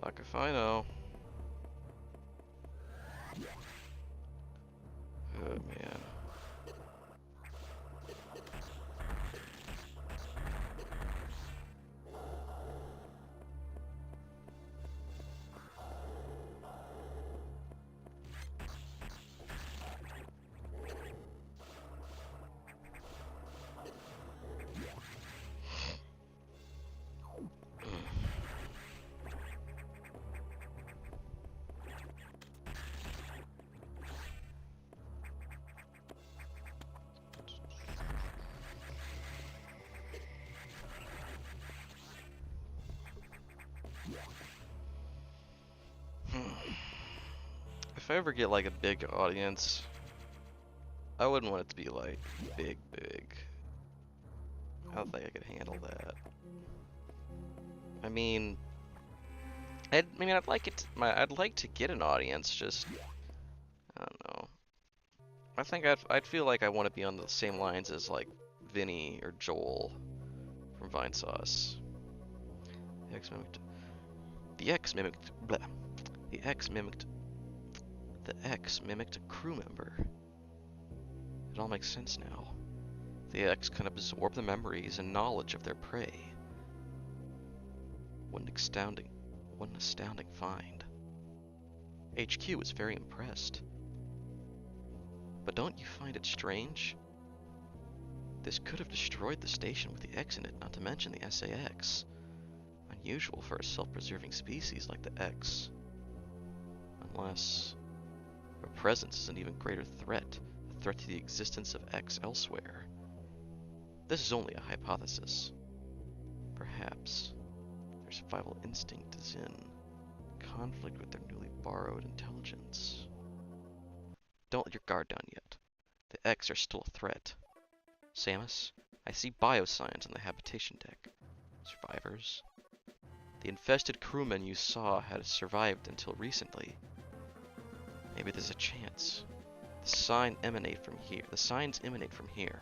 Fuck if I know. Oh man. If I ever get like a big audience, I wouldn't want it to be like big. I don't think I could handle that. I mean, I'd like it. I'd like to get an audience. Just, I don't know. I think I'd feel like I want to be on the same lines as like Vinny or Joel from Vine Sauce. The X mimicked. Bleh. The X mimicked. The X mimicked a crew member. It all makes sense now. The X can absorb the memories and knowledge of their prey. What an astounding find. HQ was very impressed. But don't you find it strange? This could have destroyed the station with the X in it, not to mention the SAX. Unusual for a self-preserving species like the X. Unless her presence is an even greater threat, a threat to the existence of X elsewhere. This is only a hypothesis. Perhaps their survival instinct is in conflict with their newly borrowed intelligence. Don't let your guard down yet. The X are still a threat. Samus, I see biosigns on the habitation deck. Survivors? The infested crewmen you saw had survived until recently. Maybe there's a chance. The signs emanate from here.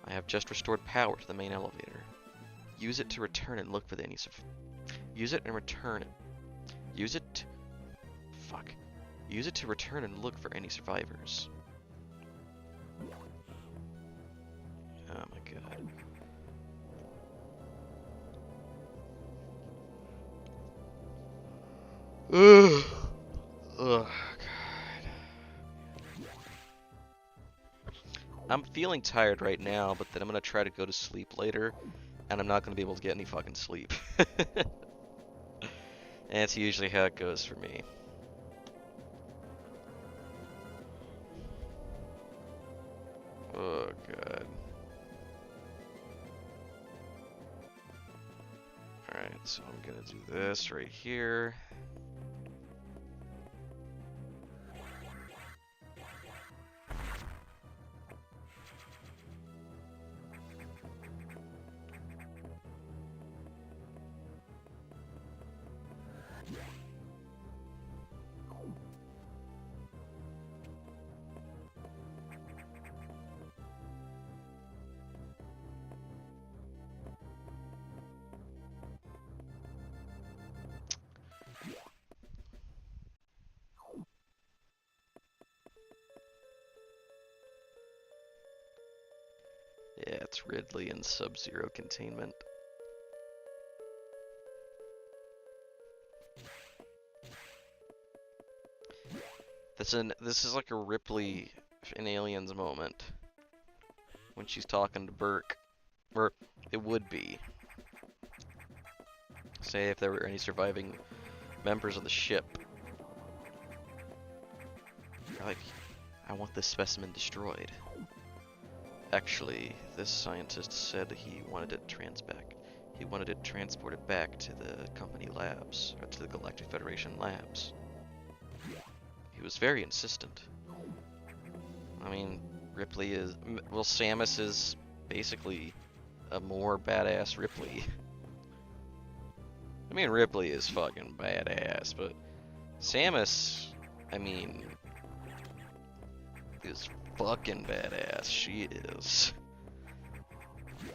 I have just restored power to the main elevator. Use it to return and look for any Use it to return and look for any survivors. Oh my god. Ugh. Ugh, God. I'm feeling tired right now, but then I'm gonna try to go to sleep later, and I'm not gonna be able to get any fucking sleep. And that's usually how it goes for me. Oh, God. Alright, so I'm gonna do this right here. Yeah, it's Ridley and Sub-Zero containment. This is like a Ripley in Aliens moment when she's talking to Burke, or it would be. Say if there were any surviving members of the ship. Like, I want this specimen destroyed. Actually, this scientist said he wanted it transported back to the company labs, or to the Galactic Federation labs. He was very insistent. I mean, Ripley is, well, Samus is basically a more badass Ripley. I mean, Ripley is fucking badass, but Samus, I mean, is fucking badass. She is.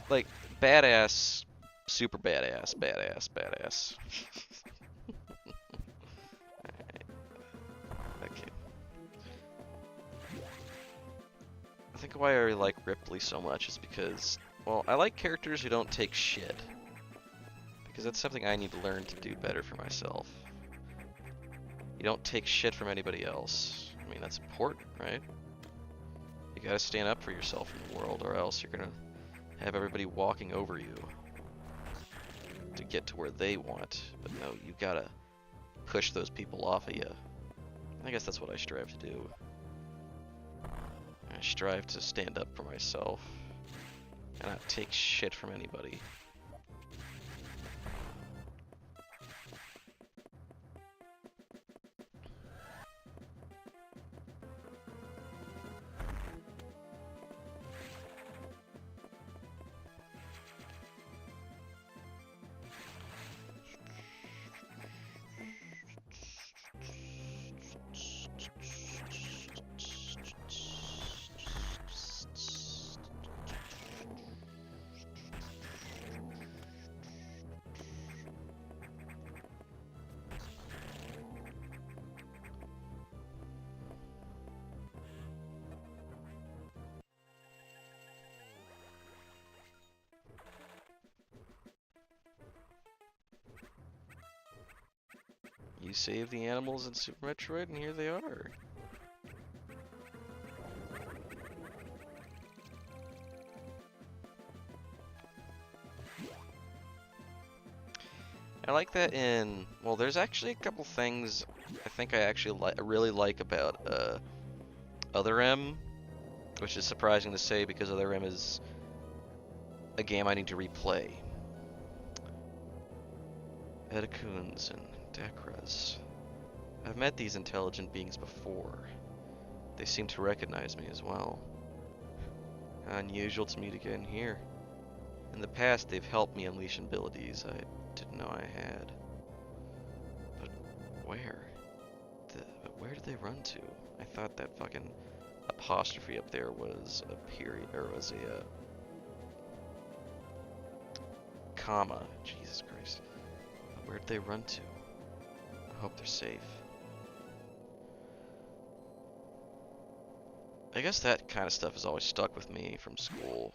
Like, badass, super badass, badass. Alright. Okay. I think why I like Ripley so much is because, well, I like characters who don't take shit. Because that's something I need to learn to do better for myself. You don't take shit from anybody else. I mean, that's important, right? You gotta stand up for yourself in the world, or else you're gonna have everybody walking over you to get to where they want. But no, you gotta push those people off of you. I guess that's what I strive to do. I strive to stand up for myself and not take shit from anybody. save the animals in Super Metroid, and here they are. I like that in, well, there's actually a couple things I think I actually really like about Other M, which is surprising to say because Other M is a game I need to replay. Edakuns and Dekras. I've met these intelligent beings before. They seem to recognize me as well. Unusual to meet again here. In the past, they've helped me unleash abilities I didn't know I had. But where? But where did they run to? I thought that fucking apostrophe up there was a period, or was a comma. Jesus Christ. But where did they run to? I hope they're safe. I guess that kind of stuff has always stuck with me from school.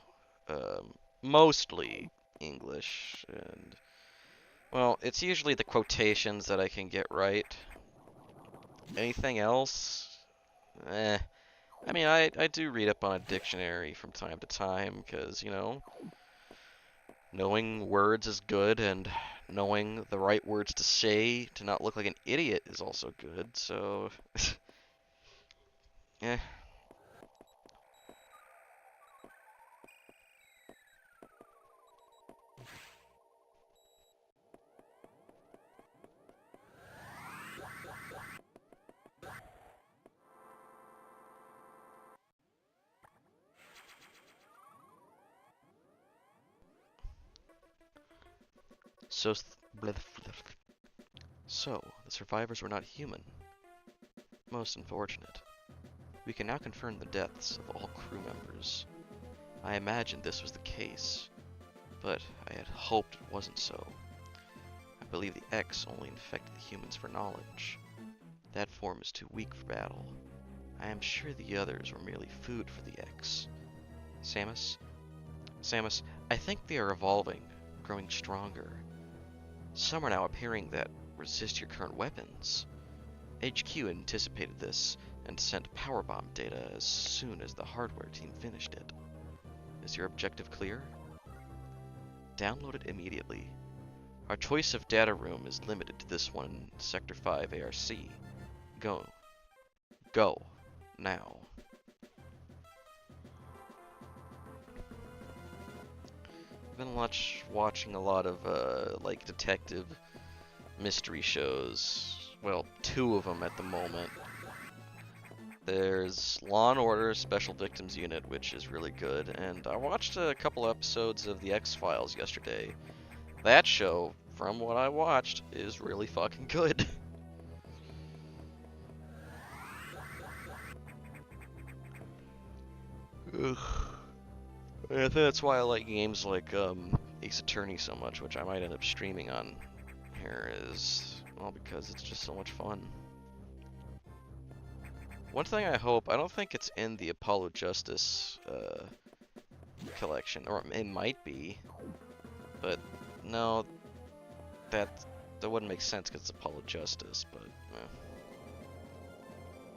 Mostly English, and well, it's usually the quotations that I can get right. Anything else? Eh. I mean, I do read up on a dictionary from time to time, because, you know, knowing words is good, and knowing the right words to say to not look like an idiot is also good, so... eh. So, the survivors were not human. Most unfortunate. We can now confirm the deaths of all crew members. I imagined this was the case, but I had hoped it wasn't so. I believe the X only infected the humans for knowledge. That form is too weak for battle. I am sure the others were merely food for the X. Samus? Samus, I think they are evolving, growing stronger. Some are now appearing that resist your current weapons. HQ anticipated this and sent powerbomb data as soon as the hardware team finished it. Is your objective clear? Download it immediately. Our choice of data room is limited to this one, Sector 5 ARC. Go. Go. Now. I've been watching a lot of, like, detective mystery shows. Well, 2 of them at the moment. There's Law & Order Special Victims Unit, which is really good, and I watched a couple episodes of The X-Files yesterday. That show, from what I watched, is really fucking good. Ugh. I think that's why I like games like Ace Attorney so much, which I might end up streaming on here, is, well, because it's just so much fun. One thing I hope, I don't think it's in the Apollo Justice collection, or it might be, but no, that wouldn't make sense because it's Apollo Justice, but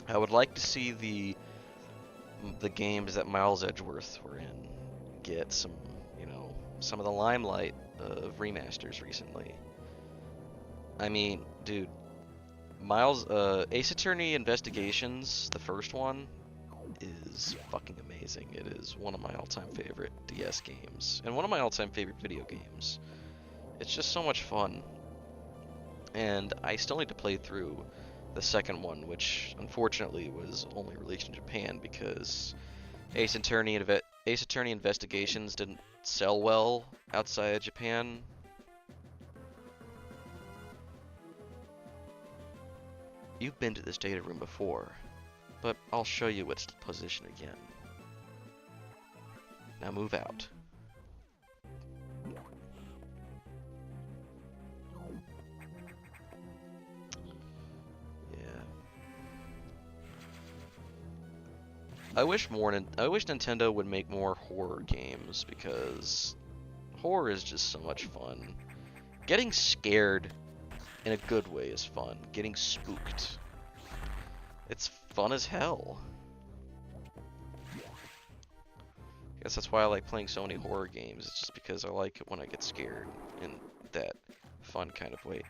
I would like to see the games that Miles Edgeworth were in get some, you know, some of the limelight of remasters recently. I mean, dude, Miles, Ace Attorney Investigations, the first one, is fucking amazing. It is one of my all-time favorite DS games, and one of my all-time favorite video games. It's just so much fun, and I still need to play through the second one, which unfortunately was only released in Japan because Ace Attorney Investigations didn't sell well outside Japan. You've been to this data room before, but I'll show you its position again. Now move out. Yeah. I wish Nintendo would make more horror games, because horror is just so much fun. Getting scared in a good way is fun. Getting spooked. It's fun as hell. I guess that's why I like playing so many horror games. It's just because I like it when I get scared in that fun kind of way.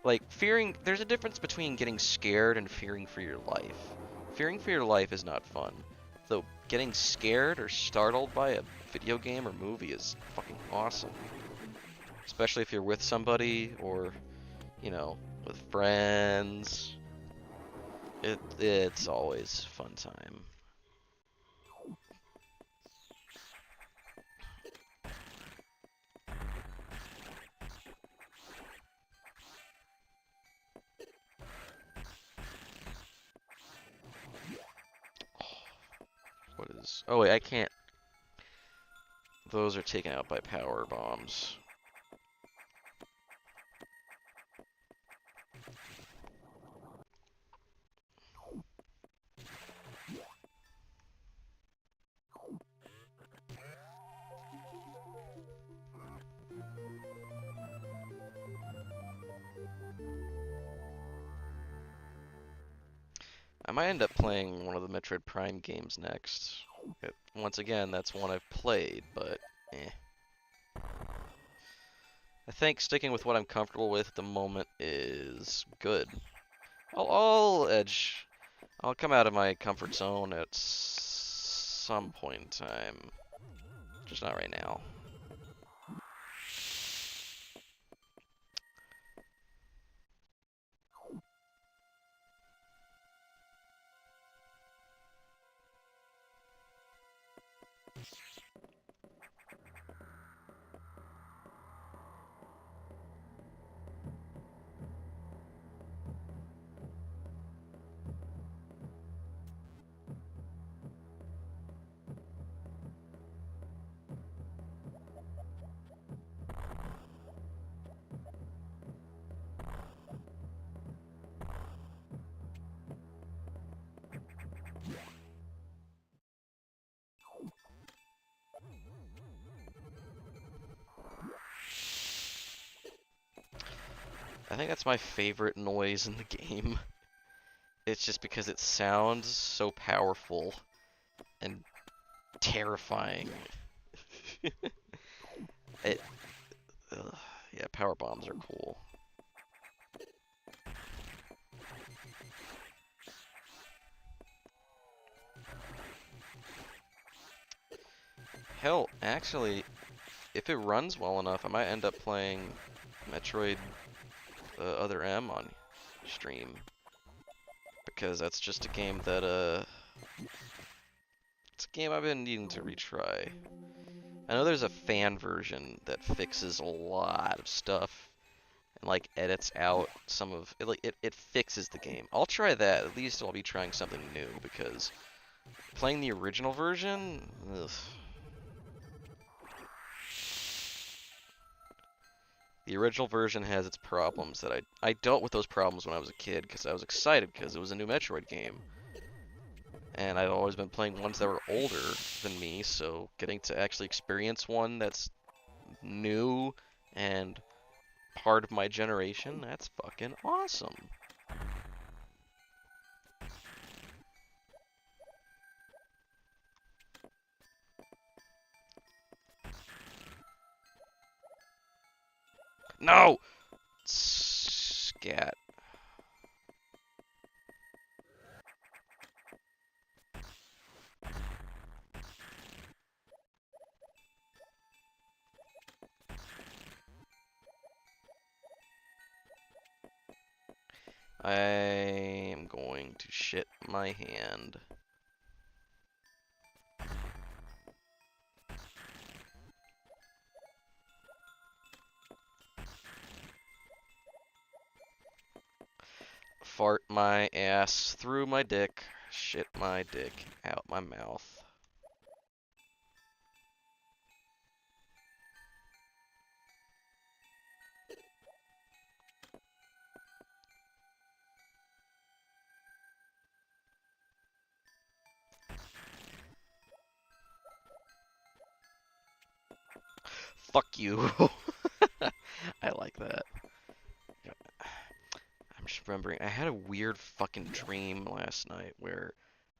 Like, fearing, there's a difference between getting scared and fearing for your life. Fearing for your life is not fun. Though getting scared or startled by a video game or movie is fucking awesome. Especially if you're with somebody or, you know, with friends. It's always a fun time. What is... Oh wait, I can't... Those are taken out by power bombs. I might end up playing one of the Metroid Prime games next. Once again, that's one I've played, but eh. I think sticking with what I'm comfortable with at the moment is good. I'll come out of my comfort zone at some point in time. Just not right now. I think that's my favorite noise in the game. It's just because it sounds so powerful and terrifying. It, yeah, power bombs are cool. Hell, actually, if it runs well enough, I might end up playing Metroid Other M on stream. Because that's just a game that, it's a game I've been needing to retry. I know there's a fan version that fixes a lot of stuff and like edits out some of it, like it fixes the game. I'll try that. At least I'll be trying something new because playing the original version, ugh. The original version has its problems that I dealt with those problems when I was a kid because I was excited because it was a new Metroid game. And I've always been playing ones that were older than me, so getting to actually experience one that's new and part of my generation, that's fucking awesome. No! Scat. I am going to shit my hand. Fart my ass through my dick, shit my dick out my mouth. Fuck you. I like that. just remembering, I had a weird fucking dream last night where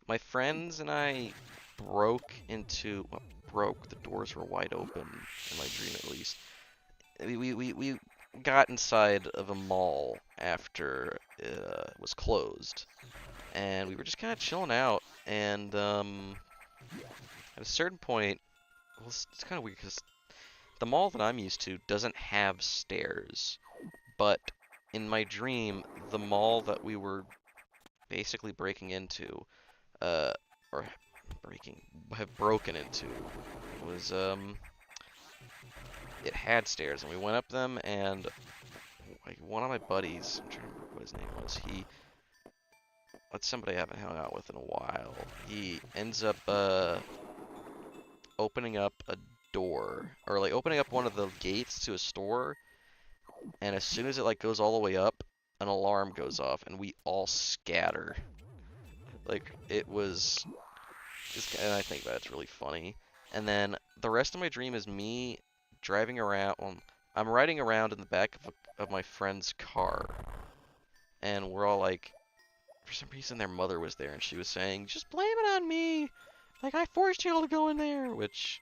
my friends and I broke into, well, broke, the doors were wide open, in my dream at least. We got inside of a mall after it was closed, and we were just kind of chilling out, and at a certain point, well, it's kind of weird because the mall that I'm used to doesn't have stairs, but in my dream, the mall that we were basically breaking into, or have broken into, was, it had stairs, and we went up them, and like one of my buddies, I'm trying to remember what his name was, that's somebody I haven't hung out with in a while, he ends up, opening up a door, or like opening up one of the gates to a store, and as soon as it like goes all the way up, an alarm goes off, and we all scatter. Like, it was, and I think that's really funny. And then the rest of my dream is me driving around, well, I'm riding around in the back of my friend's car, and we're all like, for some reason their mother was there, and she was saying, just blame it on me! Like, I forced you all to go in there! Which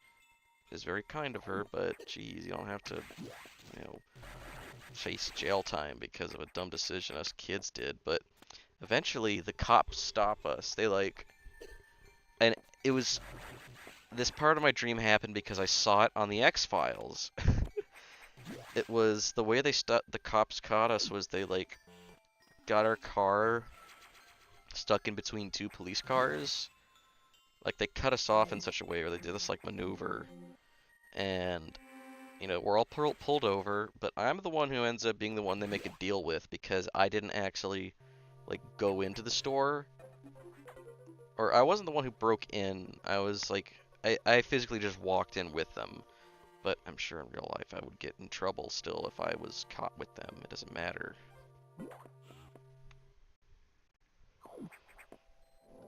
is very kind of her, but geez, you don't have to, you know, face jail time because of a dumb decision us kids did. But eventually the cops stop us. They like, and it was, this part of my dream happened because I saw it on the X-Files. It was, the way the cops caught us was they like got our car stuck in between two police cars. Like, they cut us off in such a way, or they did this like maneuver, and you know, we're all pulled over, but I'm the one who ends up being the one they make a deal with because I didn't actually like go into the store, or I wasn't the one who broke in. I was like, I physically just walked in with them. But I'm sure in real life I would get in trouble still if I was caught with them. It doesn't matter.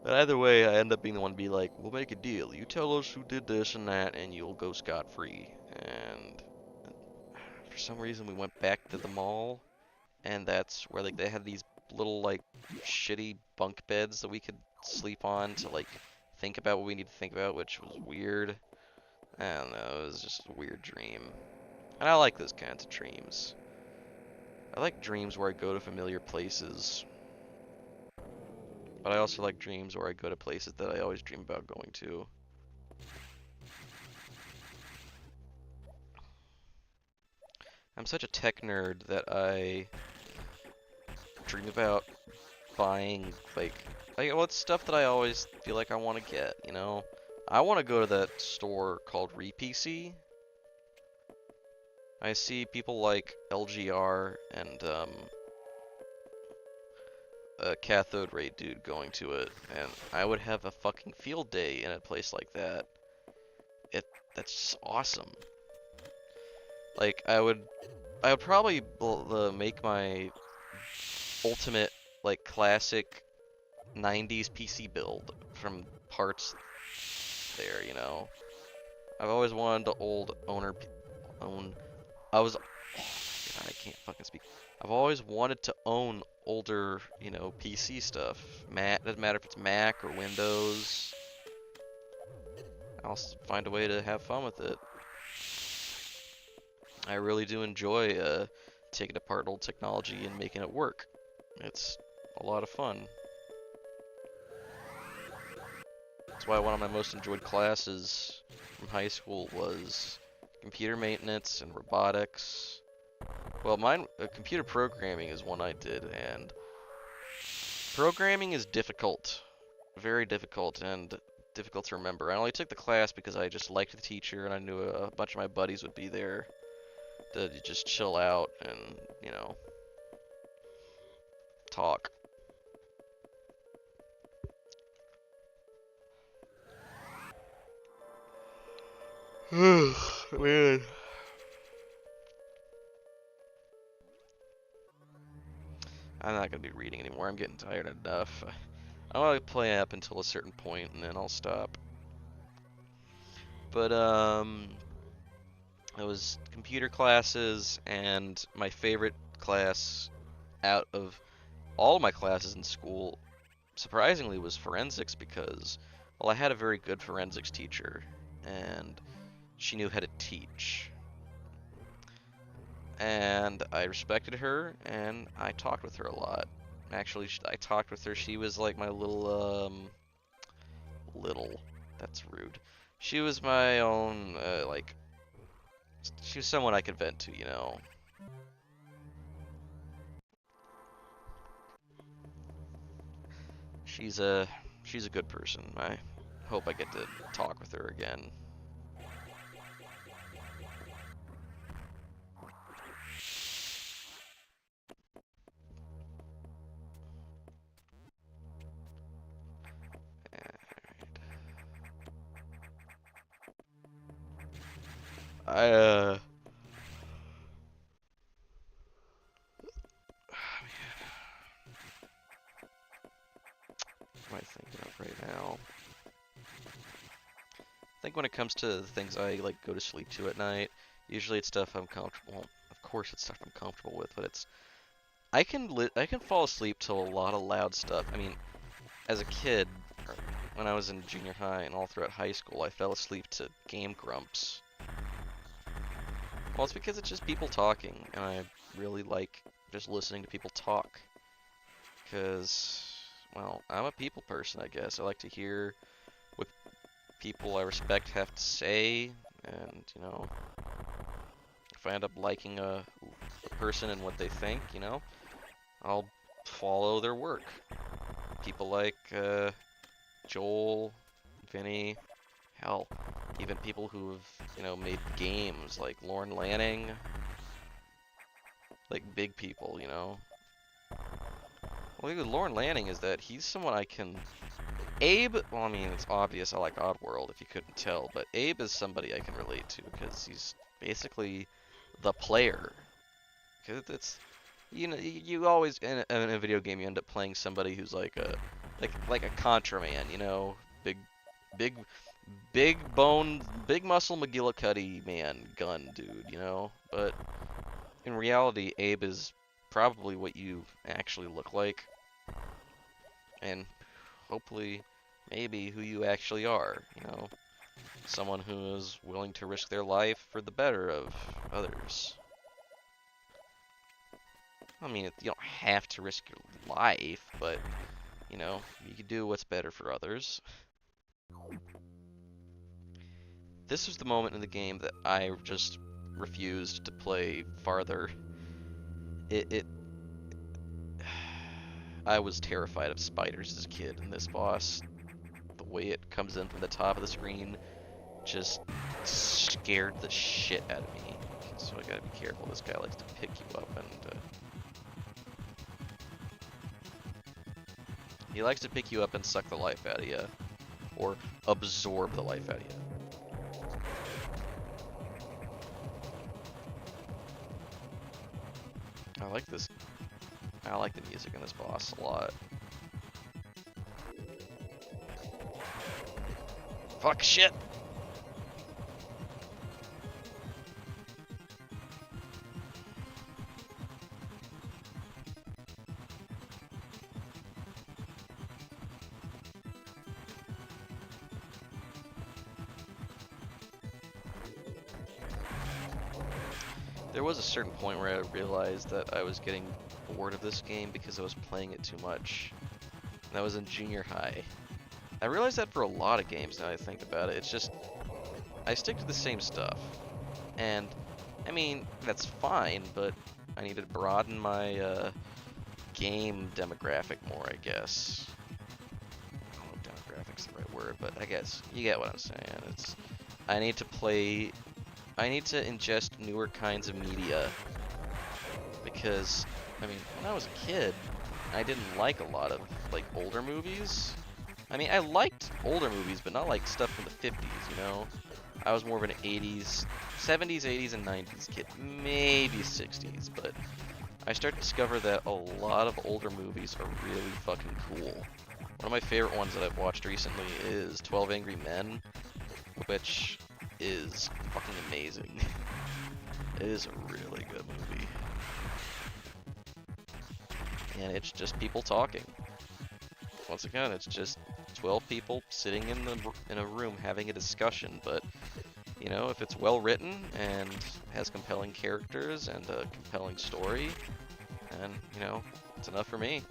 But either way, I end up being the one to be like, we'll make a deal. You tell us who did this and that, and you'll go scot-free. And for some reason, we went back to the mall, and that's where like they had these little like shitty bunk beds that we could sleep on to like think about what we need to think about, which was weird. I don't know, it was just a weird dream. And I like those kinds of dreams. I like dreams where I go to familiar places. But I also like dreams where I go to places that I always dream about going to. I'm such a tech nerd that I dream about buying, like well, it's stuff that I always feel like I want to get, you know? I want to go to that store called RePC. I see people like LGR and a cathode ray dude going to it, and I would have a fucking field day in a place like that. That's just awesome. Like, I would probably make my ultimate, like, classic 90s PC build from parts there, you know? I've always wanted to own, I was, oh my God, I can't fucking speak. I've always wanted to own older, you know, PC stuff. Doesn't matter if it's Mac or Windows. I'll find a way to have fun with it. I really do enjoy taking apart old technology and making it work. It's a lot of fun. That's why one of my most enjoyed classes from high school was computer maintenance and robotics. Well, mine, computer programming is one I did, and programming is difficult. Very difficult, and difficult to remember. I only took the class because I just liked the teacher, and I knew a bunch of my buddies would be there to just chill out and, you know, talk. Man. I'm not gonna be reading anymore. I'm getting tired enough. I want to play up until a certain point, and then I'll stop. But it was computer classes, and my favorite class out of all my classes in school, surprisingly, was forensics because, well, I had a very good forensics teacher, and she knew how to teach. And I respected her, and I talked with her a lot. Actually, I talked with her. She was like my little, that's rude. She was my own, like, she was someone I could vent to, you know. She's a, she's a good person. I hope I get to talk with her again. I, what am I thinking of right now? I think when it comes to the things I like go to sleep to at night, usually it's stuff I'm comfortable. Well, of course, it's stuff I'm comfortable with, but it's I can fall asleep to a lot of loud stuff. I mean, as a kid, or when I was in junior high and all throughout high school, I fell asleep to Game Grumps. Well, it's because it's just people talking, and I really like just listening to people talk. Because, well, I'm a people person, I guess. I like to hear what people I respect have to say, and, you know, if I end up liking a person and what they think, you know, I'll follow their work. People like Joel, Vinny, hell, even people who have, you know, made games like Lorne Lanning, like big people, you know. Well, with Lorne Lanning is that he's someone I can. Abe, well, I mean, it's obvious I like Oddworld if you couldn't tell, but Abe is somebody I can relate to because he's basically the player. Because it's, you know, you always in a video game you end up playing somebody who's like a like a Contra man, you know, big big big bone, big muscle McGillicuddy man gun dude, you know. But in reality, Abe is probably what you actually look like, and hopefully, maybe who you actually are, you know, someone who is willing to risk their life for the better of others. I mean, you don't have to risk your life, but, you know, you can do what's better for others. This was the moment in the game that I just refused to play farther. I was terrified of spiders as a kid, and this boss, the way it comes in from the top of the screen, just scared the shit out of me. So I gotta be careful. This guy likes to pick you up, and he likes to pick you up and suck the life out of you, or absorb the life out of you. I like this. I like the music in this boss a lot. Fuck shit! There was a certain point where I realized that I was getting bored of this game because I was playing it too much. And that was in junior high. I realized that for a lot of games now that I think about it. It's just, I stick to the same stuff. And, I mean, that's fine, but I need to broaden my game demographic more, I guess. I don't know if demographic's the right word, but I guess you get what I'm saying. It's, I need to ingest newer kinds of media, because, I mean, when I was a kid, I didn't like a lot of, like, older movies. I mean, I liked older movies, but not like stuff from the 50s, you know? I was more of an 80s, 70s, 80s, and 90s kid, maybe 60s, but I start to discover that a lot of older movies are really fucking cool. One of my favorite ones that I've watched recently is 12 Angry Men, which is fucking amazing. It is a really good movie. and it's just people talking. Once again, it's just 12 people sitting in a room having a discussion, but you know, if it's well written and has compelling characters and a compelling story, then, you know, it's enough for me.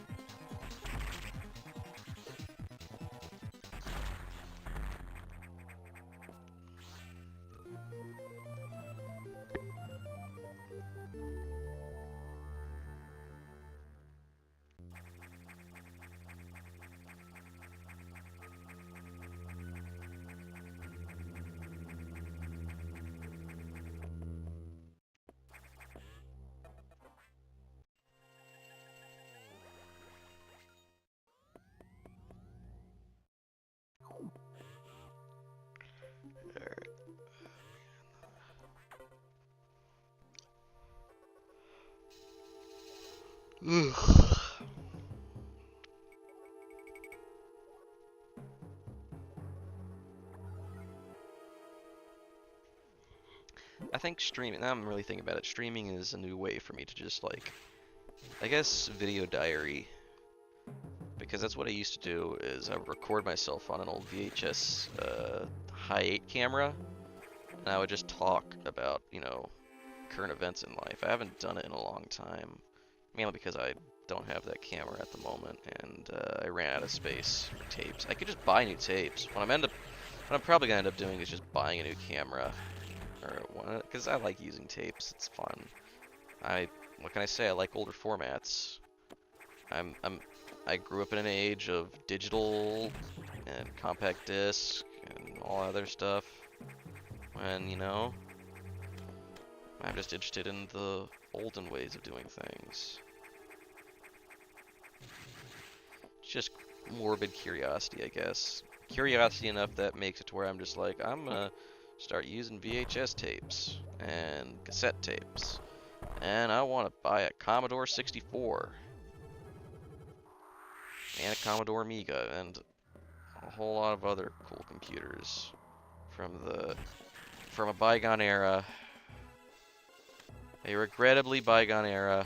I think streaming, now I'm really thinking about it, streaming is a new way for me to just like, I guess video diary, because that's what I used to do, is I would record myself on an old VHS high 8 camera, and I would just talk about, you know, current events in life. I haven't done it in a long time, mainly because I don't have that camera at the moment, and I ran out of space for tapes. I could just buy new tapes. What I'm probably gonna end up doing is just buying a new camera, or one, because I like using tapes. It's fun. What can I say? I like older formats. I grew up in an age of digital and compact disc and all other stuff. And you know, I'm just interested in the olden ways of doing things. It's just morbid curiosity, I guess. Curiosity enough that makes it to where I'm just like, I'm gonna start using VHS tapes and cassette tapes. And I want to buy a Commodore 64 and a Commodore Amiga and a whole lot of other cool computers from a bygone era, a regrettably bygone era,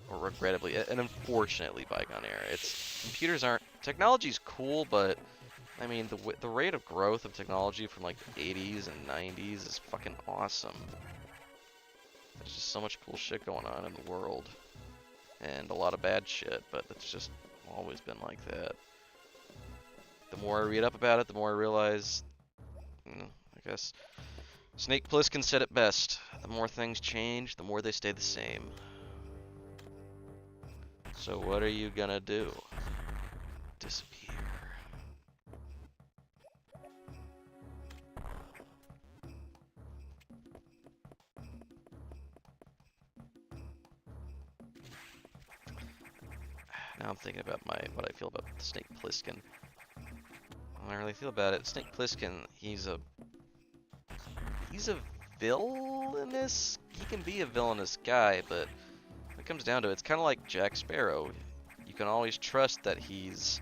or regrettably, an unfortunately bygone era. Computers aren't, technology's cool, but I mean the rate of growth of technology from like the 80s and 90s is fucking awesome. There's just so much cool shit going on in the world, and a lot of bad shit, but it's just always been like that. The more I read up about it, the more I realize, you know, I guess Snake Plissken said it best. The more things change, the more they stay the same. So what are you gonna do? Disappear. Now I'm thinking about what I feel about Snake Plissken. What I really feel about it, Snake Plissken, he's a villainous. He can be a villainous guy, but when it comes down to it, it's kind of like Jack Sparrow. You can always trust that he's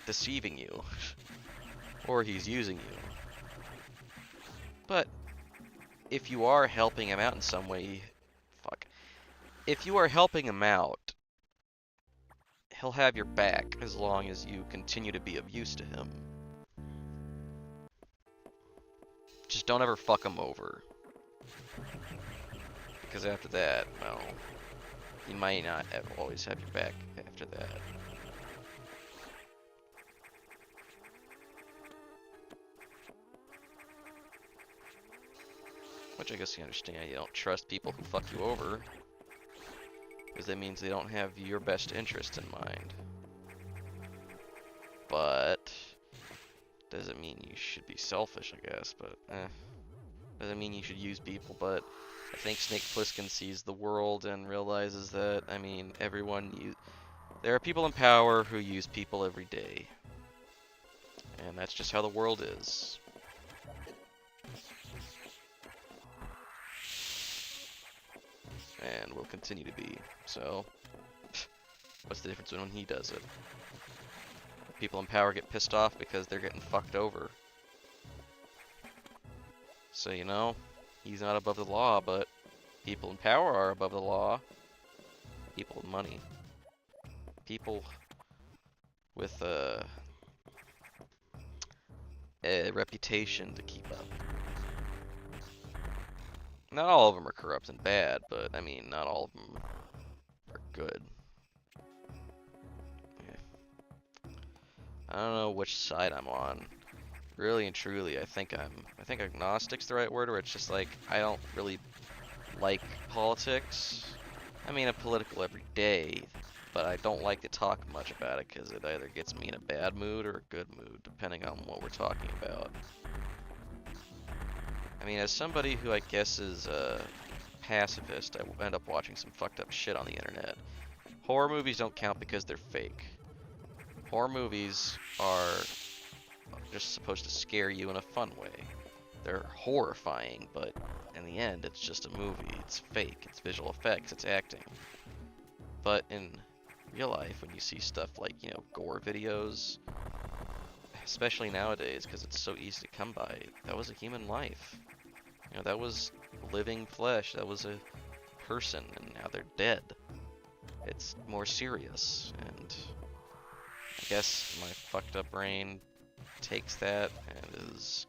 deceiving you, or he's using you. But if you are helping him out in some way, if you are helping him out, he'll have your back as long as you continue to be of use to him. Just don't ever fuck him over. Because after that, well, he might not always have your back after that. Which I guess you understand, you don't trust people who fuck you over. Because that means they don't have your best interest in mind. But doesn't mean you should be selfish, I guess, but doesn't mean you should use people, but I think Snake Plissken sees the world and realizes that, I mean, there are people in power who use people every day. And that's just how the world is. And will continue to be. So, what's the difference when he does it? People in power get pissed off because they're getting fucked over. So, you know, he's not above the law, but people in power are above the law. people with money. People with a reputation to keep up. Not all of them are corrupt and bad, but I mean, not all of them are good. I don't know which side I'm on. Really and truly, I think agnostic's the right word, where it's just like, I don't really like politics. I mean, I'm political every day, but I don't like to talk much about it because it either gets me in a bad mood or a good mood, depending on what we're talking about. I mean, as somebody who I guess is a pacifist, I end up watching some fucked up shit on the internet. Horror movies don't count because they're fake. Horror movies are just supposed to scare you in a fun way. They're horrifying, but in the end, it's just a movie. It's fake. It's visual effects. It's acting. But in real life, when you see stuff like, you know, gore videos, especially nowadays, because it's so easy to come by, that was a human life. You know, that was living flesh. That was a person, and now they're dead. It's more serious, and I guess my fucked up brain takes that and is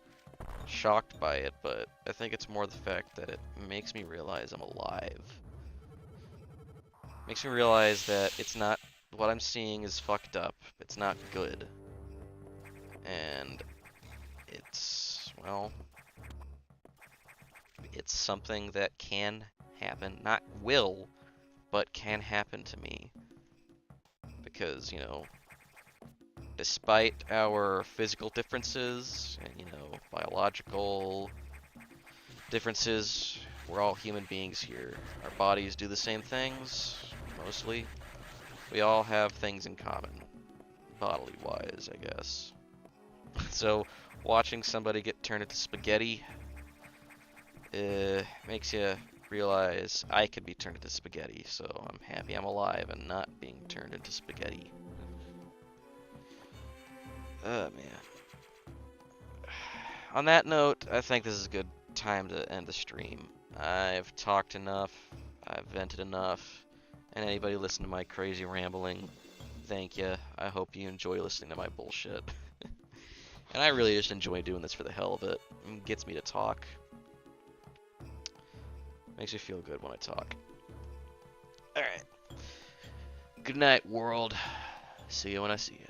shocked by it, but I think it's more the fact that it makes me realize I'm alive. Makes me realize that it's not, what I'm seeing is fucked up. It's not good. And it's, well, it's something that can happen. Not will, but can happen to me. Because, you know, despite our physical differences and, you know, biological differences, we're all human beings here. Our bodies do the same things, mostly. We all have things in common, bodily wise, I guess. So, watching somebody get turned into spaghetti makes you realize I could be turned into spaghetti, so I'm happy I'm alive and not being turned into spaghetti. Oh, man. On that note, I think this is a good time to end the stream. I've talked enough, I've vented enough, and anybody listen to my crazy rambling, thank you. I hope you enjoy listening to my bullshit. And I really just enjoy doing this for the hell of it. It gets me to talk. Makes me feel good when I talk. Alright. Good night, world. See you when I see you.